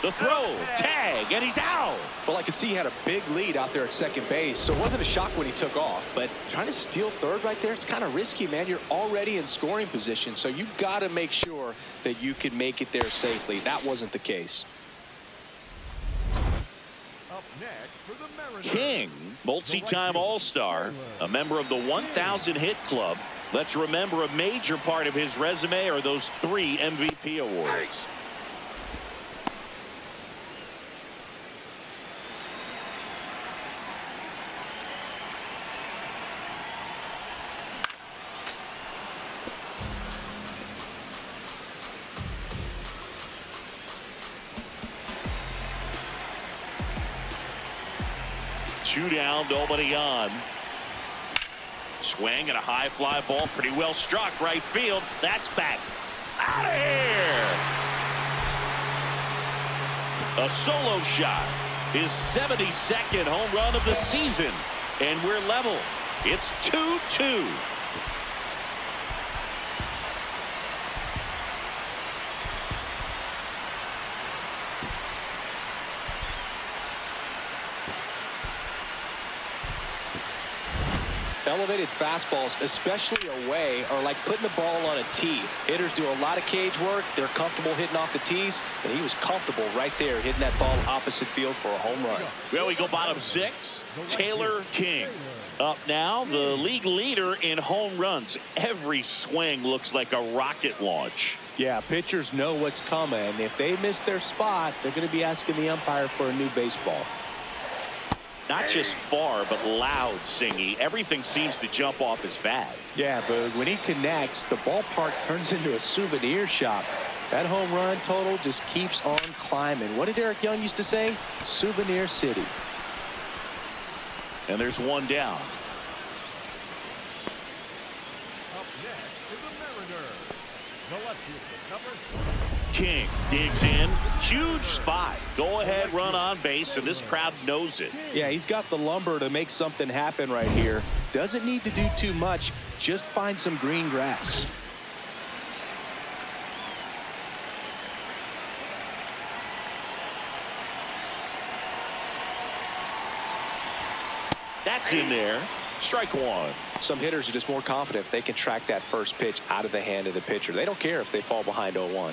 The throw, tag, and he's out. Well, I could see he had a big lead out there at second base, so it wasn't a shock when he took off. But trying to steal third right there, it's kind of risky, man. You're already in scoring position, so you got to make sure that you can make it there safely. That wasn't the case. Up next for the Mariners. King, multi-time All-Star, a member of the 1,000 hit club. Let's remember a major part of his resume are those 3 MVP awards. 2 down, nobody on. Swing and a high fly ball, pretty well struck right field. That's back out of here. A solo shot, his 72nd home run of the season, and we're level. It's 2-2. Elevated fastballs, especially away, are like putting the ball on a tee. Hitters do a lot of cage work. They're comfortable hitting off the tees, and he was comfortable right there hitting that ball opposite field for a home run. Well, we go bottom 6. Taylor King up now, the league leader in home runs. Every swing looks like a rocket launch. Yeah, pitchers know what's coming. If they miss their spot, they're going to be asking the umpire for a new baseball. Not just far, but loud, Singy. Everything seems to jump off his bat. Yeah, but when he connects, the ballpark turns into a souvenir shop. That home run total just keeps on climbing. What did Eric Young used to say? Souvenir City. And there's 1 down. Up next is the Mariners. The left fielder, number 20. King digs in. Huge spot. Go ahead, run on base, and this crowd knows it. Yeah, he's got the lumber to make something happen right here. Doesn't need to do too much. Just find some green grass. That's in there. Strike 1. Some hitters are just more confident if they can track that first pitch out of the hand of the pitcher. They don't care if they fall behind 0-1.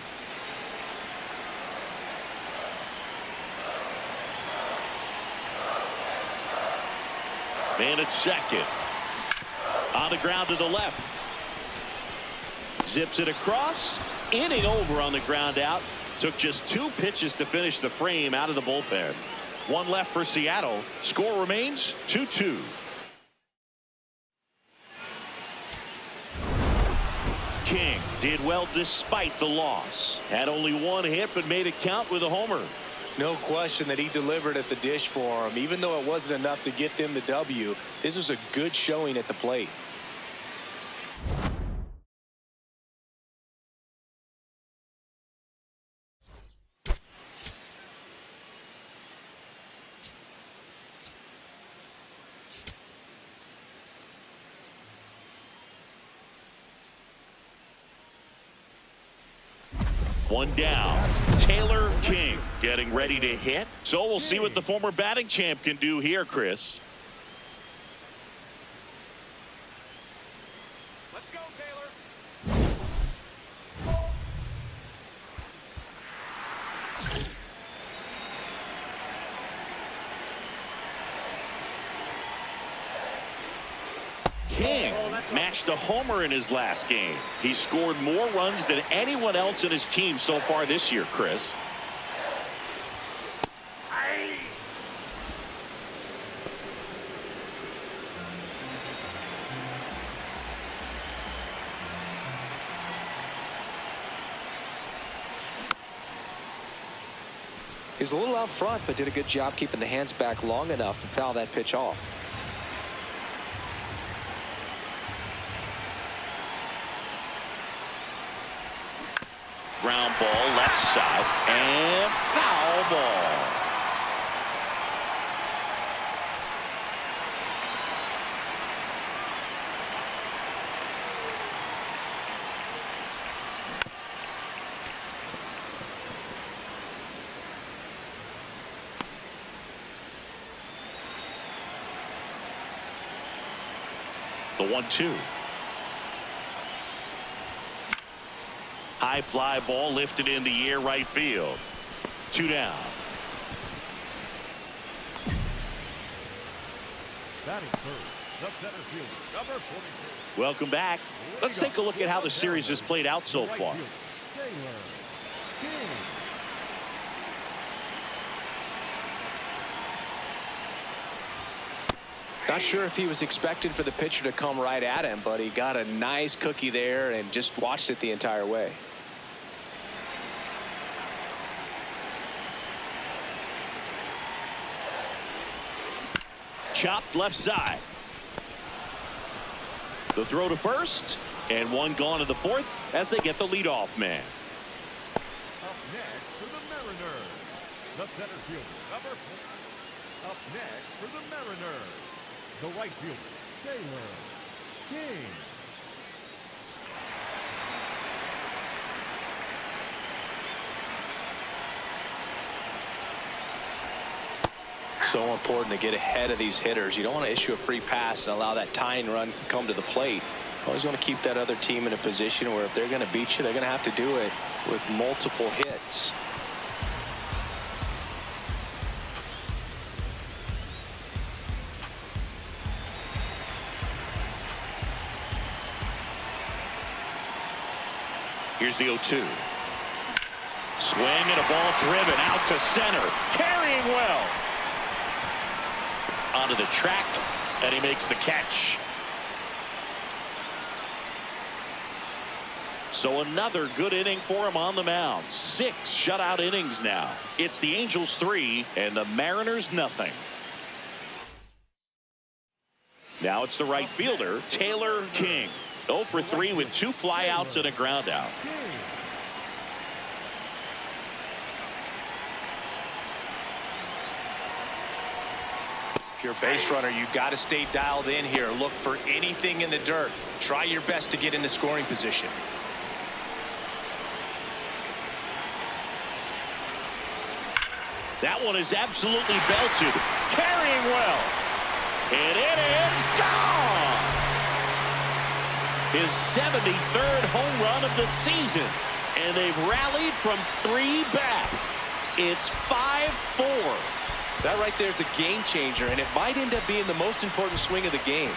Man at second. On the ground to the left. Zips it across. Inning over on the ground out. Took just 2 pitches to finish the frame out of the bullpen. 1 left for Seattle. Score remains 2-2. King did well despite the loss. Had only 1 hit but made it count with a homer. No question that he delivered at the dish for him. Even though it wasn't enough to get them the W, this was a good showing at the plate. One down. Taylor King getting ready to hit. So we'll see what the former batting champ can do here, Chris. Let's go, Taylor. King matched a homer in his last game. He scored more runs than anyone else in his team so far this year, Chris. He was a little out front, but did a good job keeping the hands back long enough to foul that pitch off. Ground ball left side and foul ball. The 1-2. High fly ball lifted in the air right field. 2 down. Batting third, the center fielder, number 42. Welcome back. Let's take a look at how the series has played out so Right far. fielder, Taylor King. Not sure if he was expecting for the pitcher to come right at him, but he got a nice cookie there and just watched it the entire way. Chopped left side. The throw to first, and one gone to the fourth as they get the leadoff man. Up next for the Mariners, the center fielder, number 4. Up next for the Mariners, the right fielder, Taylor King. So important to get ahead of these hitters. You don't want to issue a free pass and allow that tying run to come to the plate. Always want to keep that other team in a position where if they're going to beat you, they're going to have to do it with multiple hits. Here's the 0-2. Swing and a ball driven out to center. Carrying well. Onto the track, and he makes the catch. So another good inning for him on the mound. 6 shutout innings now. It's the Angels 3 and the Mariners nothing. Now it's the right fielder, Taylor King. 0 for 3 with 2 flyouts and a ground out. If you're a base runner, you got to stay dialed in here. Look for anything in the dirt. Try your best to get into scoring position. That one is absolutely belted. Carrying well. And it is gone. His 73rd home run of the season. And they've rallied from 3 back. It's 5-4. That right there is a game changer, and it might end up being the most important swing of the game.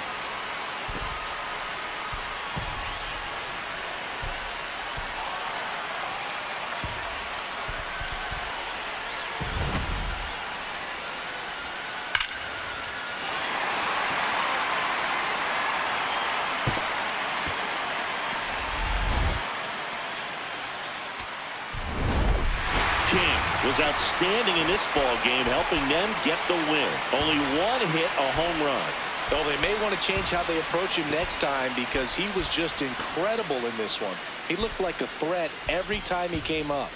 Was outstanding in this ball game, helping them get the win. Only 1 hit, a home run. Well, they may want to change how they approach him next time because he was just incredible in this one. He looked like a threat every time he came up.